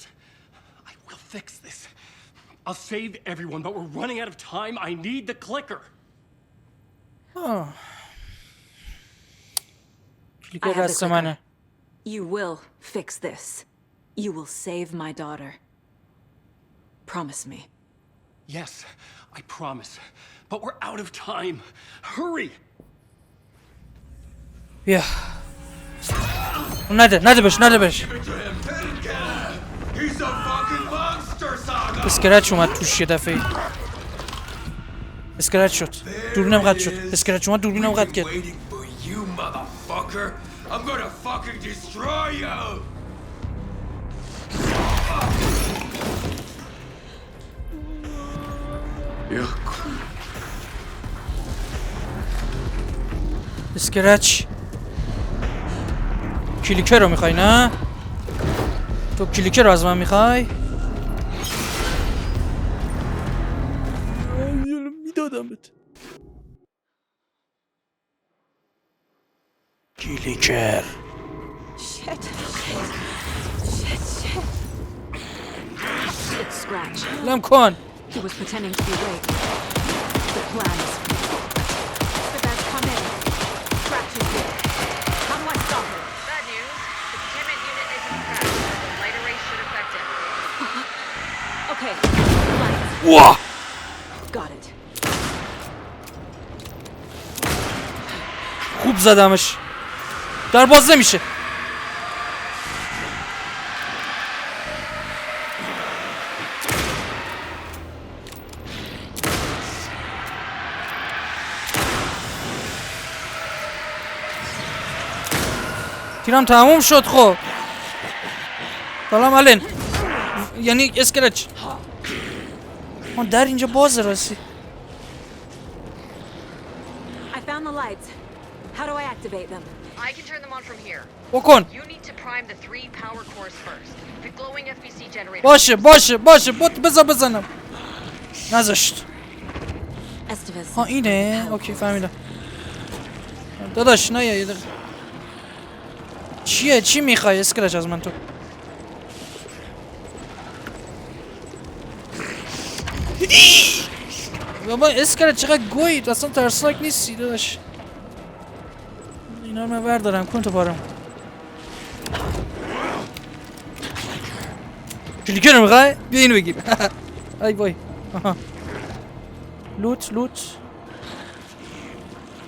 I will fix this. I'll save everyone, but we're running out of time. I need the clicker. I have the clicker. You will fix this. You will save my daughter. Promise me. Yes, I promise. But we're out of time. Hurry! بیا. نده بهش. اسکرچ اومد توش یه دفعه. اسکرچ شد. دوربینم قطع شد. اسکرچ اومد دوربینم قطع کرد. I'm gonna fucking destroy you. اسکرچ کلیکر رو میخوای نه؟ تو کلیکر رو از من میخوای؟ میدادمت کلیکر Shit. It's Scratch. لم کن He was pretending to be awake. The plan is... The best come in. Scratch is here. How do I stop him? Bad news. The containment unit isn't crashed. The light array should affect it. Okay. Lights. Whoa! Got it. خوب زدمش. در باز نمیشه. تیرم تموم شد خب. سلام آلن. یعنی اسکرچ. من در اینجا بازه راستی. I found the lights. How do I activate them? I can turn them on from here. بکن. You need to prime the 3 power cores first. The glowing FBC generator. باشه. بزنم. نذاشت. ها اینه. اوکی فهمیدم. داداش نه یه دقیقه. چی میخوای اسکرچ از من تو؟ بابا اسکرچ چقدر گوید اصلا ترسناک نیستی داداش. اینا رو من بردارم کن تو پارم. کلیکر رو میخوای؟ بیا اینو بگیر. ای وای. لوت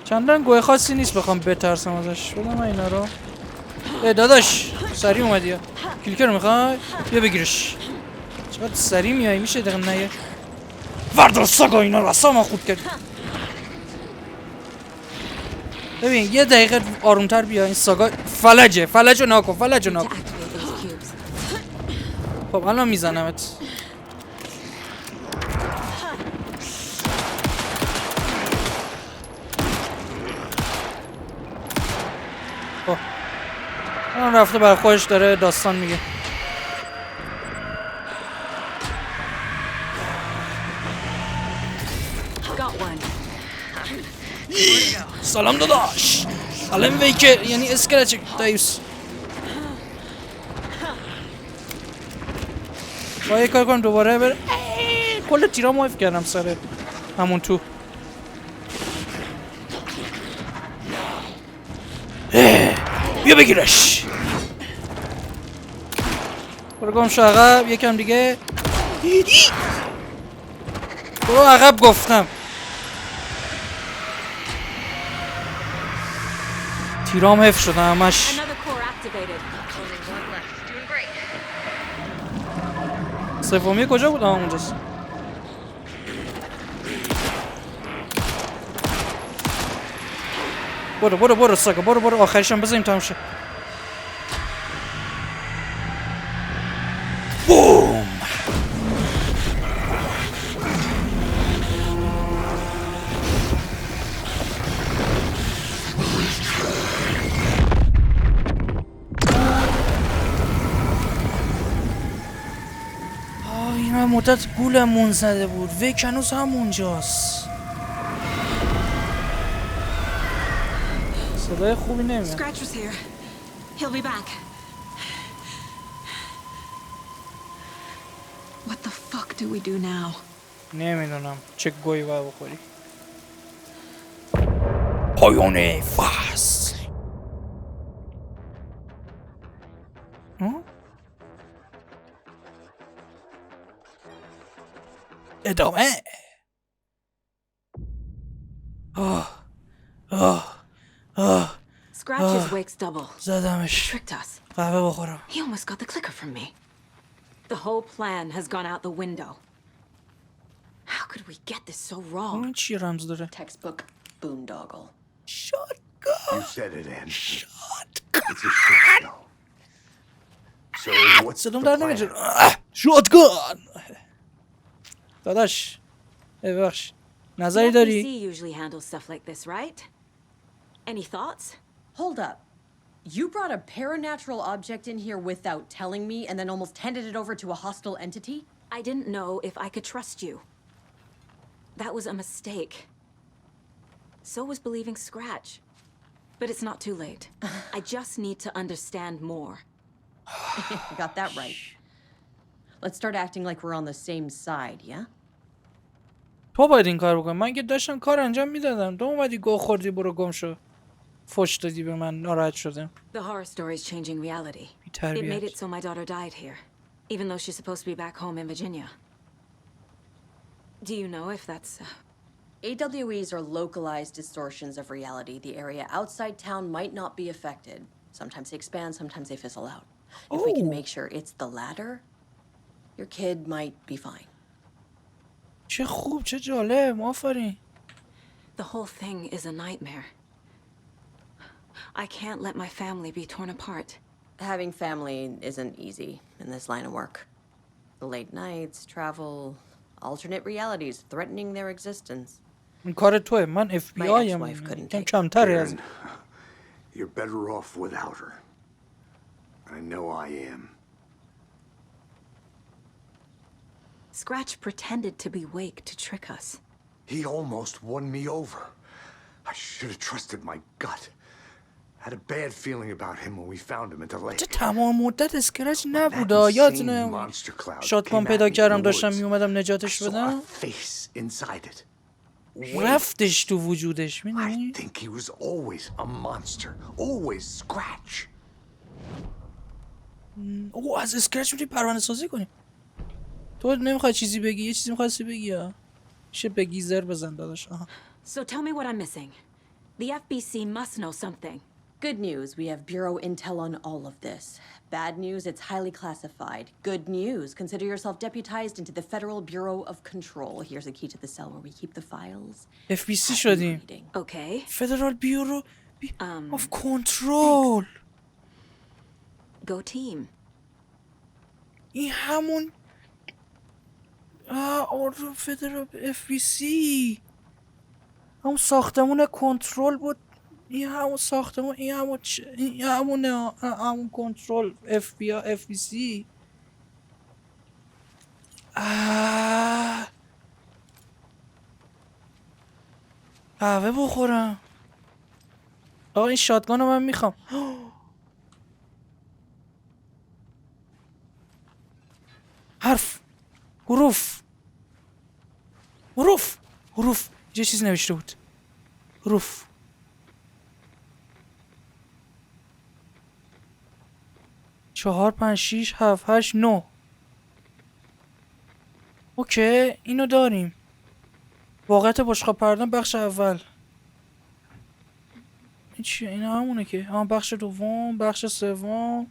چندان گوه خاصی نیست بخوام بترسم ازش. بدم اینا رو. داداش سریع اومدی ها. کلیکر رو میخوای؟ بیا بگیرش. چقدر سریع میای میشه دقیقا نیه. وردار ساگا اینا رو اصلا ما خود کردی. ببین یه دقیقه آرومتر بیا. این ساگا فلج رو ناکن. خب الان میزنمت. خب الان رفته برای خودش داره داستان میگه. سلام داداش. alanwake یعنی اسکرچ دایوس. با یه کار کنم دوباره بره. کل تیرامو حفظ کردم سر همون تو. بیا بگیرش. برو گم شو عقب. یکم دیگه. برو عقب گفتم. تیرام حفظ شده همش. سومیه کجا بود؟ اونجاست. برو ساگا برو آخرشم بذاریم تموم شه. مدت گولمون زده بود. ویک هنوز همونجاست. صدای خوبی نمیاد. Scratch was here. He'll be back. What the fuck do we do now? نمیدونم چه گویی باید بخوری. پایان فصل. ادامه. Scratch is Wake's double. زدمش. Tricked us. قهوه بخورم. He almost got the clicker from me. The whole plan has gone out the window. How could we get this so wrong? این چی رمز داره؟ Textbook boondoggle. You said it, Anderson. It's a shit show. So what's the صدام در plan? نمیشه. شاتگان. داداش ببخش. نظری داری؟ The FBC usually handles stuff like this, right? Any thoughts? Hold up. You brought a paranatural object in here without telling me and then almost handed it over to a hostile entity? I didn't know if I could trust you. That was a mistake. So was believing Scratch. But it's not too late. I just need to understand more. Got that right. Let's start acting like we're on the same side, yeah? تو باید این کار بکنی. من که داشتم کار انجام میدادم. تو اومدی گو خوردی برو گم شو. فوش دادی به من ناراحت شدم. The horror story is changing reality. It made it so my daughter died here, even though she's supposed to be back home in Virginia. Do you know if that's... AWEs are localized distortions of reality. The area outside town might not be affected. Sometimes they expand, sometimes they fizzle out. If we can make sure it's the latter, your kid might be fine. چه خوب چه جالب آفرین. The whole thing is a nightmare. I can't let my family be torn apart. Having family isn't easy in this line of work. The late nights, travel, alternate realities threatening their existence. این کار توه. من اف بی آی ام. کمتری از You're better off without her. I know I am. Scratch pretended to be Wake to trick us. He almost won me over. I should have trusted my gut. Had a bad feeling about him when we found him at the lake. چه تمام مدت اسکرچ نبوده. یادتونه شاتگان پیدا کردم داشتم میومدم نجاتش بدم. رفتش تو وجودش. میدونی؟ I think he was always a monster. Always Scratch. او از اسکرچ میتونی پروانه سازی کنی. تو نمیخوای چیزی بگی؟ یه چیزی میخواستی بگی یا؟ میشه بگی زر بزن داداش. So tell me what I'm missing. The FBC must know something. Good news, we have Bureau intel on all of this. Bad news, it's highly classified. Good news, consider yourself deputized into the Federal Bureau of Control. Here's a key to the cell where we keep the files. FBC شدیم. Okay. Federal Bureau of Control. Go team. این همون فدرال FBC همون ساختمون کنترل بود. این همون ساختمون این همون کنترل FBC. قهوه بخورم. آقا این شاتگان رو من میخوام. حرف حروف یه چیز نوشته بود. حروف 4 5 6 7 8 9. اوکی اینو داریم. واقعیت بشقاب پردن بخش اول. این چیه؟ این همونه که بخش دوم، بخش سوم،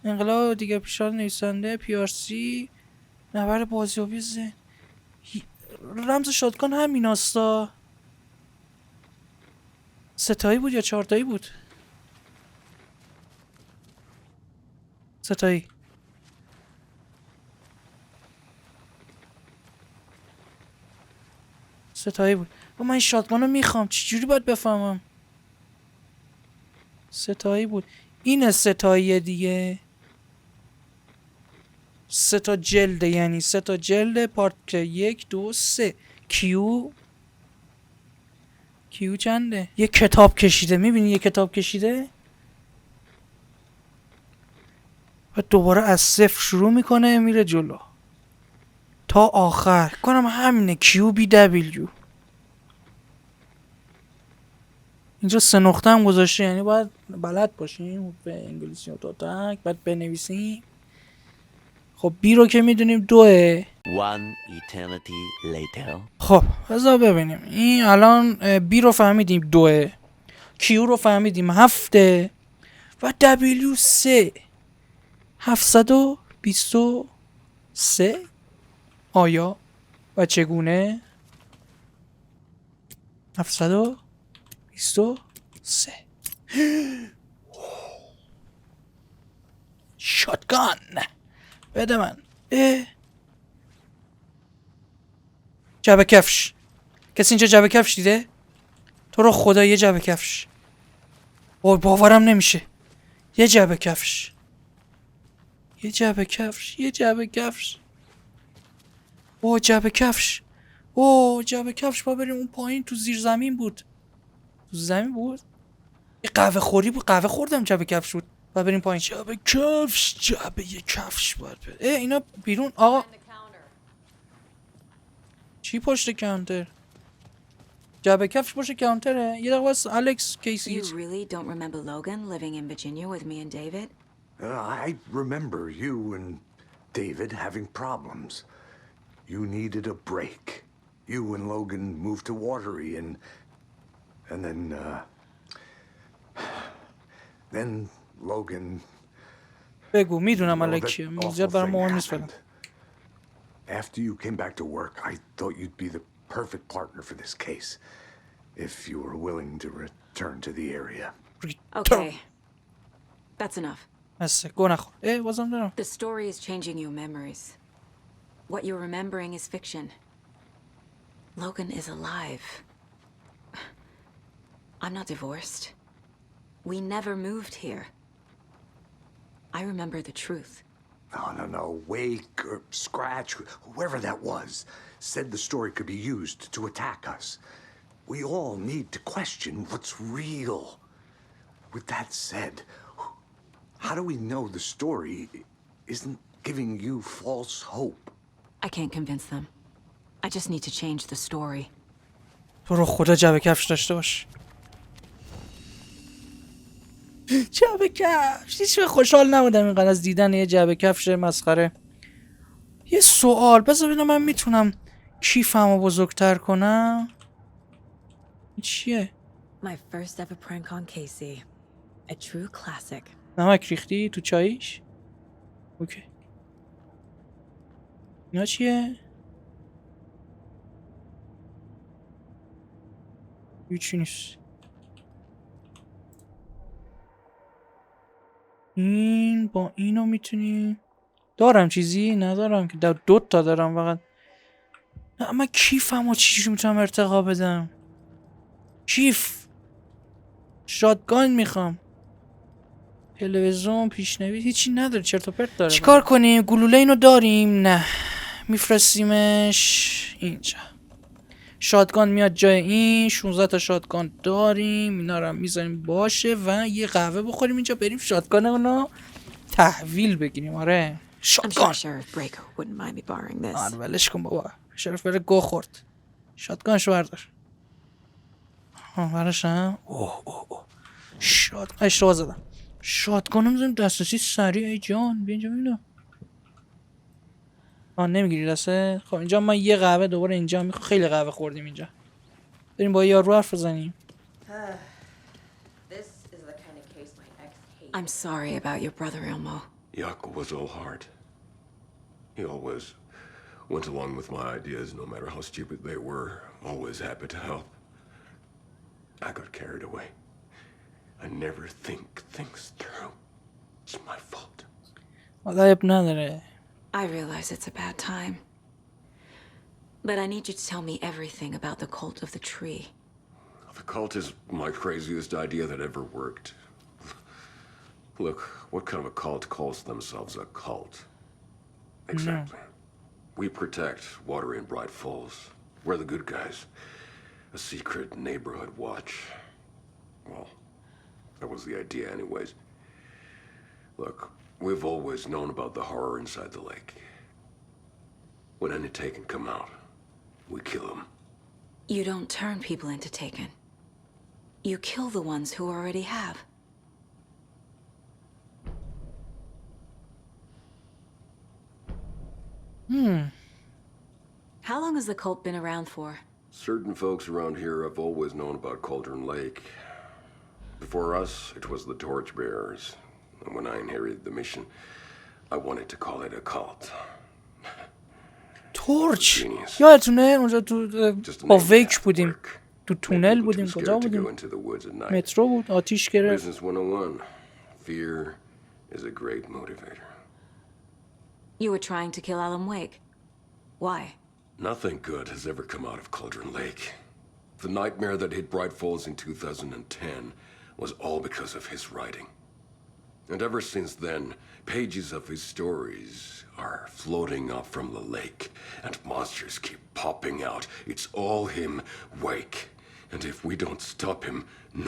انقلاب دیگه پیشنهاد نویسنده، PRC، نبرد بازیابی ذهن. رمز شاتگان همیناستا. 3 تایی بود یا 4 تایی بود؟ 3 تایی. بود. من این شاتگان رو میخوام. چجوری باید بفهمم؟ 3 تایی بود. این 3 تاییه دیگه. 3 تا جلده، یعنی 3 تا جلد پارت 1 2 3. کیو چنده؟ یه کتاب کشیده، میبینی یه کتاب کشیده و دوباره از صفر شروع میکنه میره جلو تا آخر. کنم همینه کیو بی دبلیو. اینجا 3 نقطه هم گذاشته، یعنی باید بلد باشیم به انگلیسی و تاتک بعد بنویسیم. خب بی رو که میدونیم 2. One eternity later. خب بذار ببینیم. این الان بی رو فهمیدیم 2، کیو رو فهمیدیم 7 و دبلیو 3. 723 آیا و چگونه؟ 723 شاتگان بده من. جعبه کفش. کسی اینجا جعبه کفش دیده؟ تو رو خدا یه جعبه کفش. وای باورم نمیشه. یه جعبه کفش. یه جعبه کفش. یه جعبه کفش. اوه جعبه کفش. اوه جعبه کفش. با بریم اون پایین تو زیر زمین بود. تو زمین بود. یه قهوه خوری بود. قهوه خوردم جعبه کفش بود. با بریم پایین. جعبه کفش. جعبه کفش باید بره. اینا بیرون. آقا چی پشت کانتر؟ جعبه کفش پشت کانتره. یه دقیقه واسه الکس کیسی. You really don't remember Logan living in Virginia with me and David? I remember you and David having problems. You needed a break. You and Logan moved to Watery and then Logan. بگو میدونم الکیه. زیاد برام مهم نیست فعلا. After you came back to work, I thought you'd be the perfect partner for this case. If you were willing to return to the area. Okay. That's enough. بس گو نخور. بازم دارم. The story is changing your memories. What you're remembering is fiction. Logan is alive. I'm not divorced. We never moved here. I remember the truth. No. Wake or Scratch, whoever that was, said the story could be used to attack us. We all need to question what's real. With that said, how do we know the story isn't giving you false hope? I can't convince them. I just need to change the story. تو رو خدا جعبه کفش داشته باش. جعبه کفش. هیچ خوشحال نبودم اینقدر از دیدن یه جعبه کفش مسخره. یه سوال بذار ببینم من میتونم کیفمو بزرگتر کنم. چیه؟ My first ever prank on Casey. A true classic. نمک ریختی تو چاییش؟ اوکی. اینا چیه؟ هیچی نیست. این با اینو میتونی. دارم چیزی؟ ندارم که. 2 تا دارم فقط. نه من کیفمو چیزی میتونم ارتقا بدم. کیف شاتگان میخوام. تلویزیون پیشنویس هیچی نداره. چرت و پرت داره. چیکار کنیم؟ گلوله اینو داریم؟ نه میفرستیمش اینجا. شاتگان میاد جای این. 16 تا شاتگان داریم. اینا رو میذاریم باشه و یه قهوه بخوریم اینجا. بریم شاتگان اونو تحویل بگیریم. آره شاتگان. آره ولش کن بابا. شرف بره گو خورد. شاتگانشو بردار. برش هم. اوه شاتگان. اشتباه زدم. شاتگانو میذاریم دسترسی سریع. ای جان بیا اینجا ببینم. نمیگیری دسته. خب اینجا ما یه قهوه دوباره اینجا میخوام. خیلی قهوه خوردیم اینجا. بریم با یارو حرف بزنیم. I'm sorry about your brother, Elmo. Jaco was all heart. He always went along with my ideas, no matter how stupid they were. Always happy to help. I got carried away. I never think things through. It's my fault. عیب نداره. I realize it's a bad time. But I need you to tell me everything about the cult of the tree. The cult is my craziest idea that ever worked. Look, what kind of a cult calls themselves a cult? Exactly. We protect water in Bright Falls. We're the good guys. A secret neighborhood watch. Well, that was the idea anyways. Look, we've always known about the horror inside the lake. When any Taken come out, we kill them. You don't turn people into Taken. You kill the ones who already have. How long has the cult been around for? Certain folks around here have always known about Cauldron Lake. Before us, it was the Torchbearers. And when I inherited the mission, I wanted to call it a cult. تورچ یادتونه اونجا تو با ویک بودیم تو تونل بودیم کجا بودیم مترو بود آتیش گرفت Business 101. Fear is a great motivator. You were trying to kill alanwake. Why? Nothing good has ever come out of Cauldron Lake. The nightmare that hit Bright Falls in 2010 was all because of his writing. And ever since then, pages of his stories are floating up from the lake, and monsters keep popping out. It's all him, Wake. And if we don't stop him,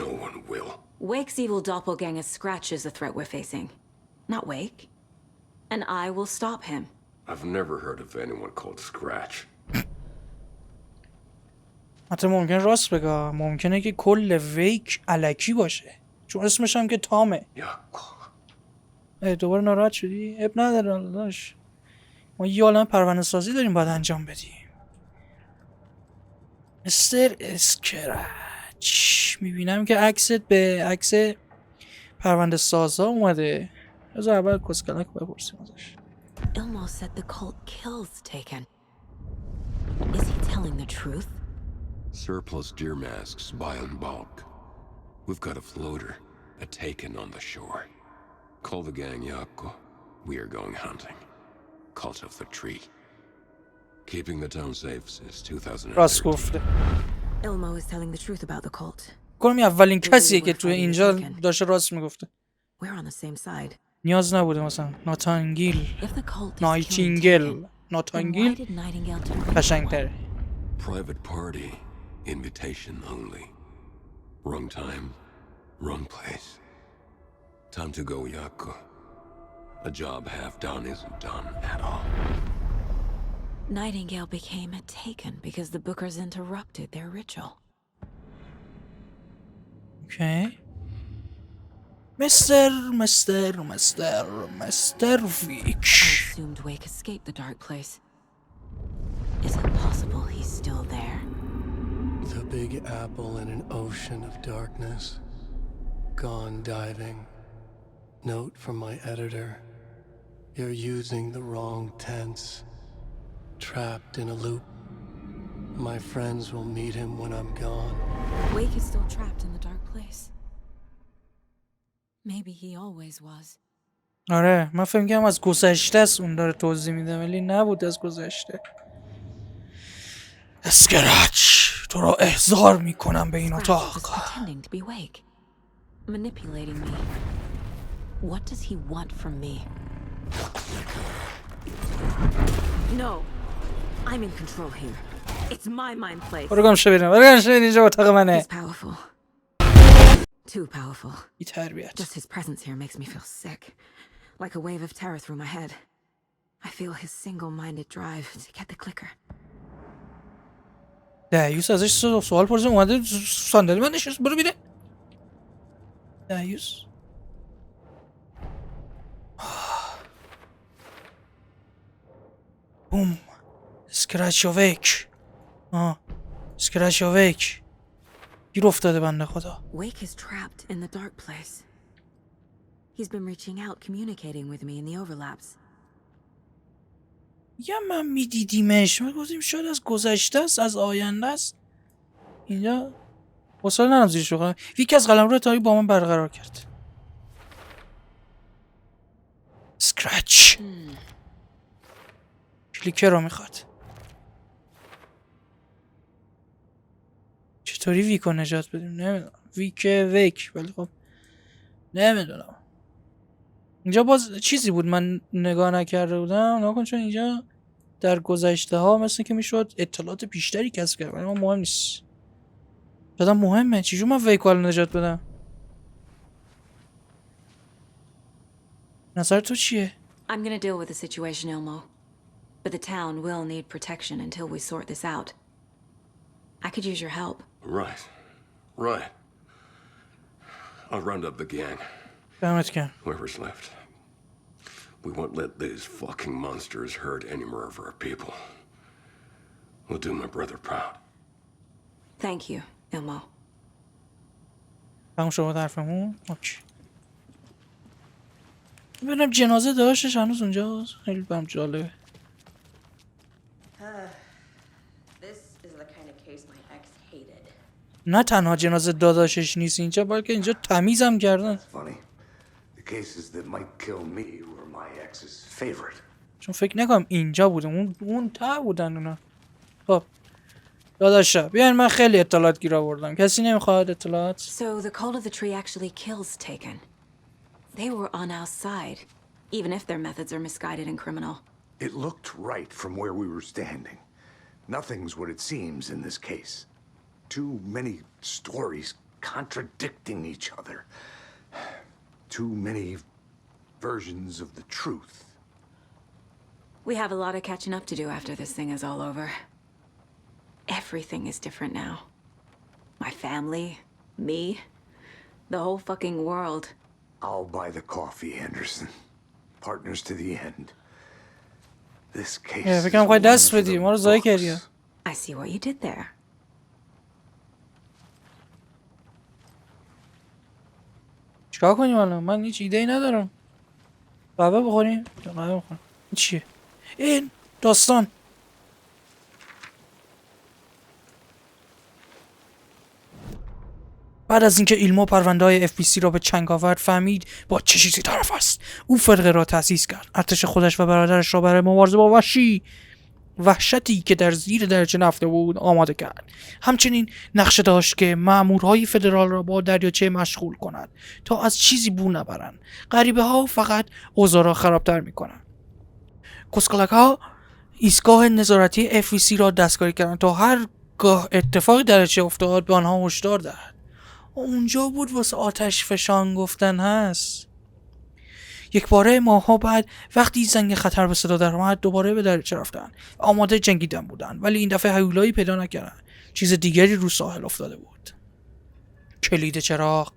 no one will. Wake's evil doppelganger Scratch is the threat we're facing, not Wake. And I will stop him. I've never heard of anyone called Scratch. حتی ممکن راست بگم ممکنه که کل ویک الکی باشه چون اسمش هم که تامه دوباره ناراحت شدی؟ اب نداره داش ما یه عالم پرونده سازی داریم باید انجام بدیم مستر اسکرچ میبینم که عکست به عکس پرونده سازها اومده از اول کسکلک بپرسیم ازش Ilmo said the cult kills Taken. Is he telling the truth? Surplus deer masks buy in bulk. We've got a floater, a Taken on the shore. Call the gang Yako. We are going hunting. Cult of the tree. Keeping the town safe since 2013. Ilmo is telling the truth about the cult. کنم اولین کسیه که توی اینجا داشته راست میگفته. We're on the same side. نیاز نبوده مثلا ناتانگیل قشنگ‌تره. Private party, invitation only. Wrong time, wrong place. Time to go, Yako. A job half done isn't done at all. Nightingale became a Taken because the Bookers interrupted their ritual. Okay. Mr. Week. I assumed Wake escaped the dark place. Is it possible he's still there? The big apple in an ocean of darkness. Gone diving. Note from my editor. You're using the wrong tense. Trapped in a loop. My friends will meet him when I'm gone. Wake is still trapped in the dark place. Maybe he always was. آره من فکر می‌کردم از گذشته است اون داره توضیح میده ولی نبود از گذشته. اسکرچ تو را احضار میکنم به این اتاق. Manipulating me. What does he want from me? No. I'm in control here. It's my mind place. برو گم شو بریم اینجا اتاق منه. He's powerful. Too powerful. بی تربیت. Just his presence here makes me feel sick. Like a wave of terror through my head. I feel his single-minded drive to get the clicker. دعیوس ازش سوال پرسیم اومده صندلی من نشست برو بیره. دعیوس. بوم. اسکرچ و ویک. اسکرچ و ویک. گیر افتاده بنده خدا. Wake is trapped in the dark place. He's been reaching out, communicating with me in the overlaps. یا من میدیدیمش من گفتیم شاید از گذشته است از آینده است اینجا حوصله ندارم زیرش بخورم یکی از قلمرو تاریک با من برقرار کرد اسکرچ کلیکر رو میخواد چطوری ویکو نجات بدیم نمیدونم ویک ویک ولی خب نمیدونم اینجا باز چیزی بود من نگاه نکرده بودم. نکن چون اینجا در گذشته ها مثل که میشد اطلاعات بیشتری کسب کرد، ولی من مهم نیست. دادم مهمه. چجور من ویکوال نجات بدم؟ نظر تو چیه؟ I'm gonna deal with the situation, Ilmo. But the town will need protection until we sort this out. I could use your help. Right. Right. I'll round up the gang. دمت گرم. Whoever's left. We won't let these fucking monsters hurt any more of our people. We'll do my brother proud. Thank you, Ilmo. تموم شد حرفمون. اوکی. ببینم جنازه داشتش هنوز اونجاست. خیلی برام جالبه. نه تنها جنازه داداشش نیست اینجا، بلکه اینجا تمیزم کردن. چون فکر نکنم اینجا بودم، اون تا بودن اونا. خب داداشا بیاین، من خیلی اطلاعات گیر آوردم. کسی نمیخواد اطلاعات؟ So the cult of the tree actually kills Taken. They were on our side, even if their methods are misguided and criminal. It looked right from where we were standing. Nothing's what it seems in this case. Too many stories contradicting each other. Too many versions of the truth. We have a lot of catching up to do after this thing is all over. Everything is different now. My family, me, the whole fucking world. I'll buy the coffee, Anderson. Partners to the end. This case is فکرم خواهی دست بدی، ما رو زایی کردی. I see what you did there. چیکار کنیم الان؟ من هیچ ایده‌ای ندارم. قهوه بخوریم؟ قهوه بخوریم. این چیه؟ این داستان. بعد از اینکه ایلمو پرونده‌های FBC را به چنگ آورد، فهمید با چه چیزی طرف است. او فرقه را تأسیس کرد. ارتش خودش و برادرش را برای مبارزه با وحشتی که در زیر درچه نفته بود آماده کرد. همچنین نقشه داشت که مامورهای فدرال را با دریاچه مشغول کند تا از چیزی بو نبرند. غریبه ها فقط اوضاع را خرابتر میکنند. کسکلک ها ایستگاه نظارتی FBC را دستکاری کردند تا هرگاه اتفاقی درچه افتاد به آنها هشدار دهد. اونجا بود واسه آتش فشان گفتن هست. یک باره ماها بعد وقتی زنگ خطر به صدا در آمد، دوباره به دریاچه رفتن. آماده جنگیدن بودن، ولی این دفعه هیولایی پیدا نکردن. چیز دیگری رو ساحل افتاده بود. کلید چراغ.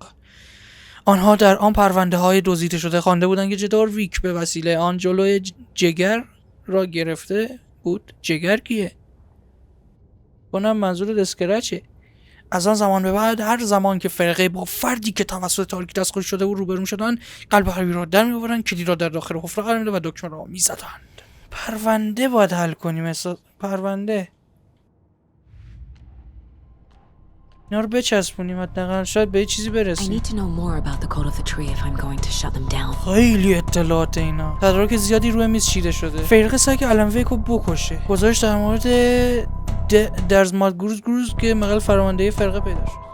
آنها در آن پرونده های دزدیده شده خوانده بودند که JEROVIX به وسیله آن جلوی جگر را گرفته بود. جگر کیه؟ کنم منظور اسکرچه. از آن زمان به بعد هر زمان که فرقه با فردی که توسط تاریکی دستخوش شده و روبرو شدن، قلب هری را در می‌آوردند، کلید را در داخل حفره قرار می‌دادند و دکمه را می‌زدند. پرونده باید حل کنیم. پرونده اینا رو بچسبونیم حداقل شاید به یه چیزی برسیم. خیلی اطلاعات اینا. تدارک زیادی روی میز چیده شده. فرقه سعی کرد آلنویک رو بکشه. گزارش در مورد درزمات گروز که مقال فرمانده فرقه پیدا شد.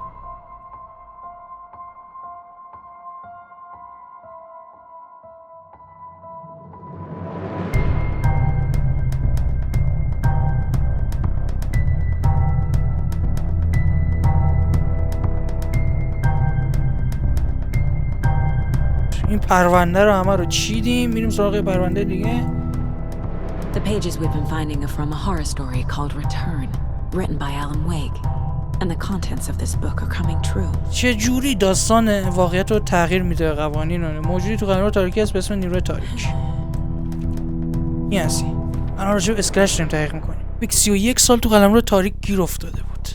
این پرونده رو همه رو چیدیم، میریم سراغ پرونده دیگه. The pages we've been finding are from a horror story called Return, written by alanwake, and the contents of this book are coming true. چه جوری داستان واقعیت رو تغییر میده قوانین رو. موجودی تو قلمرو تاریکی هست به اسم نیروی تاریک. این هستی. الان راجع به اسکرچ داریم تحقیق میکنیم. پیک 31 سال تو قلمرو تاریک گیر افتاده بود.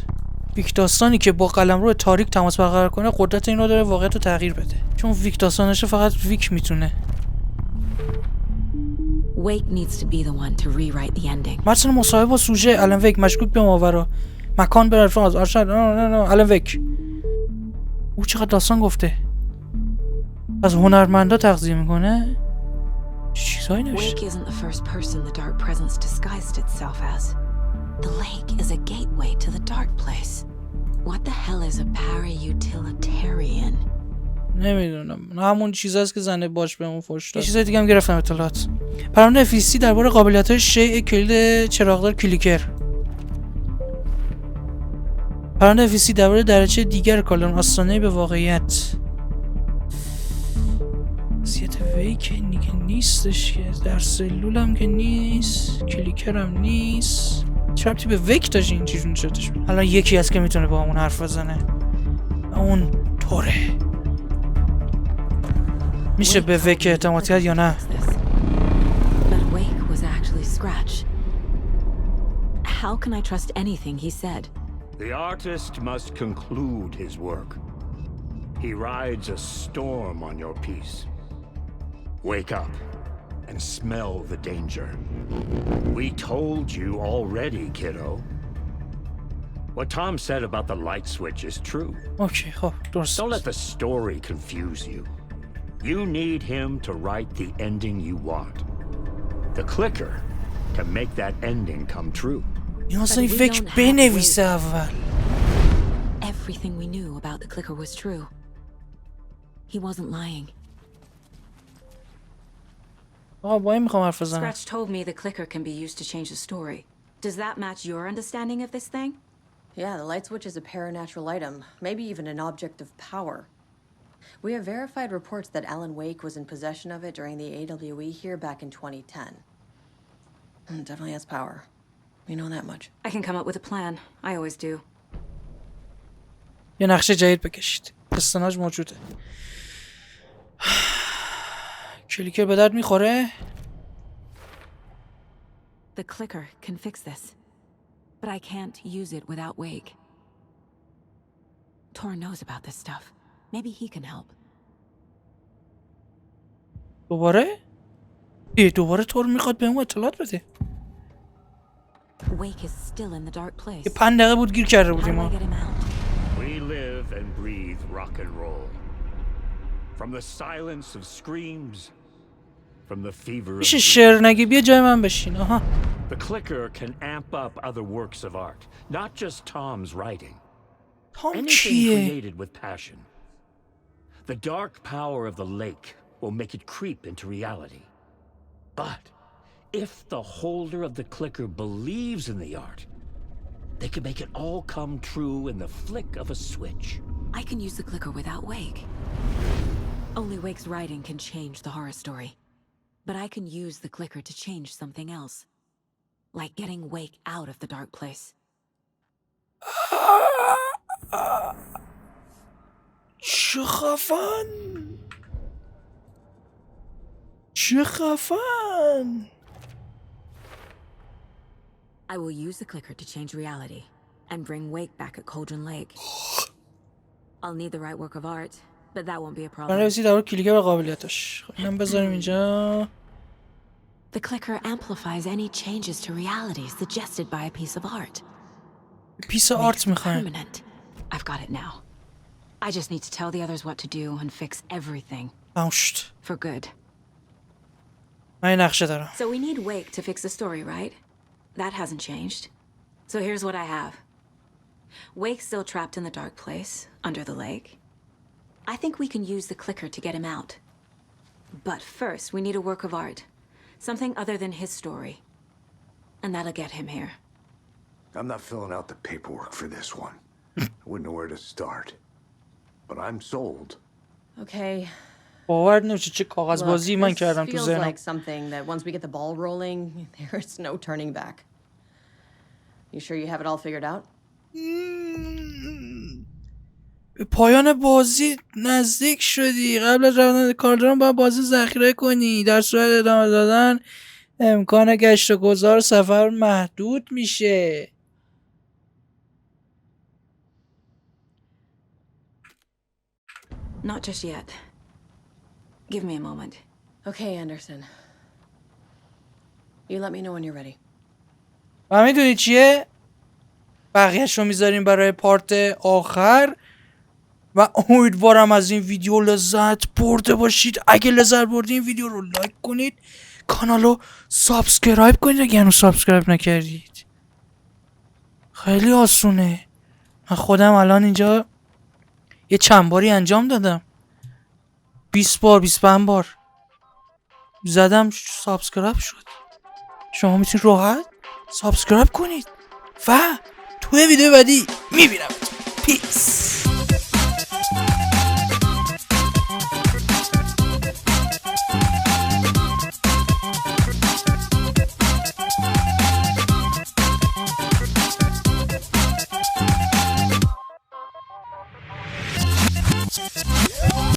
پیک داستانی که با قلمرو تاریک تماس برقرار کنه قدرت این رو داره واقعیت رو تغییر بده. چون ویک داستانش فقط ویک میتونه. Wake needs to be the one to rewrite the ending. مثلا مصاحبه با سوژه آلنویک مشکوک به ماورا مکان بر الفاظ ارشد آلنویک. او چقدر داستان گفته. از هنرمندا تغذیه میکنه. چیزایی نوشته. Wake isn't the first person the dark presence disguised itself as. The lake is a gateway to the dark place. What the hell is a para-utilitarian? نمیدونم، همون چیزاست که زنه باش بهمون فوش داد. یه چیزای دیگه هم گرفتم اطلاعات. پرونده FEC درباره قابلیت‌های شیء کلید چراغدار کلیکر. پرونده FEC درباره درجه دیگر کالون آستانه به واقعیت. وضعیت ویک نیگه نیستش که در سلولم که نیست، کلیکرم نیست. چه ربطی به ویک داشت این چیزون شدش؟ الان یکی هست که میتونه با همون حرف بزنه. اون طوره. میشه به ویک اعتماد کرد یا نه؟ But Wake was actually Scratch. How can I trust anything he said? The artist must conclude his work. He rides a storm on your piece. Wake up and smell the danger. We told you already, kiddo. What Tom said about the light switch is true. Okay, خب درست. Don't let the story confuse you. You need him to write the ending you want. The clicker can make that ending come true. نیاز این فکر بنویسه اول. Everything we knew about the clicker was true. He wasn't lying. آقا با این میخوام حرف بزنم. Scratch told me the clicker can be used to change the story. Does that match your understanding of this thing? Yeah, the light switch is a paranatural item, maybe even an object of power. We have verified reports that Alan Wake was in possession of it during the AWE here back in 2010. It definitely has power. We know that much. I can come up with a plan. I always do. یه نقشه جدید بکشید. استناج موجوده. کلیکر به درد میخوره؟ The clicker can fix this. But I can't use it without Wake. Tor knows about this stuff. Maybe he can help. دوباره تور میخواد بهمون اطلاعات بده. Wake is still in the dark place. یه 5 دقیقه بود گیر کرده بودیم ما. We live and breathe rock and roll. From the silence of screams, from the fever of میشه شعر نگی بیا جای من بشین. آها. The clicker can amp up other works of art, not just Tom's writing. Anything created with passion. The dark power of the lake will make it creep into reality. But if the holder of the clicker believes in the art, they can make it all come true in the flick of a switch. I can use the clicker without Wake. Only Wake's writing can change the horror story. But I can use the clicker to change something else. Like getting Wake out of the dark place. چه خفن. I will use the clicker to change reality and bring Wake back at Cauldron Lake. I'll need the right work of art, but that won't be a problem. بنویسی درباره کلیکر و قابلیتش. اینم بذاریم اینجا. The clicker amplifies any changes to reality suggested by a piece of art. Piece of art میخوایم. Permanent. I've got it now. I just need to tell the others what to do and fix everything. For good. من نقشه دارم. So we need Wake to fix the story, right? That hasn't changed. So here's what I have. Wake's still trapped in the dark place, under the lake. I think we can use the clicker to get him out. But first, we need a work of art. Something other than his story. And that'll get him here. I'm not filling out the paperwork for this one. I wouldn't know where to start. But I'm sold. Okay. باور نمیشه چه کاغذ بازی من کردم تو ذهنم. Like something that once we get the ball rolling, there's no turning back. You sure you have it all figured out? به پایان بازی نزدیک شدی. قبل از رفتن کالدرون باید بازی ذخیره کنی. در صورت ادامه دادن امکان گشت و گذار سفر محدود میشه. Not just yet. Give me a moment. Okay, Anderson. You let me know when you're ready. و میدونی چیه؟ بقیه‌اش رو میذاریم برای پارت آخر و امیدوارم از این ویدیو لذت برده باشید. اگه لذت بردید این ویدیو رو لایک کنید، کانال رو سابسکرایب کنید اگه هنوز سابسکرایب نکردید. خیلی آسونه. من خودم الان اینجا یه چند باری انجام دادم. 20 بار 25 بار زدم سابسکرایب شد. شما میتونید راحت سابسکرایب کنید و توی ویدیو بعدی میبینم. پیس.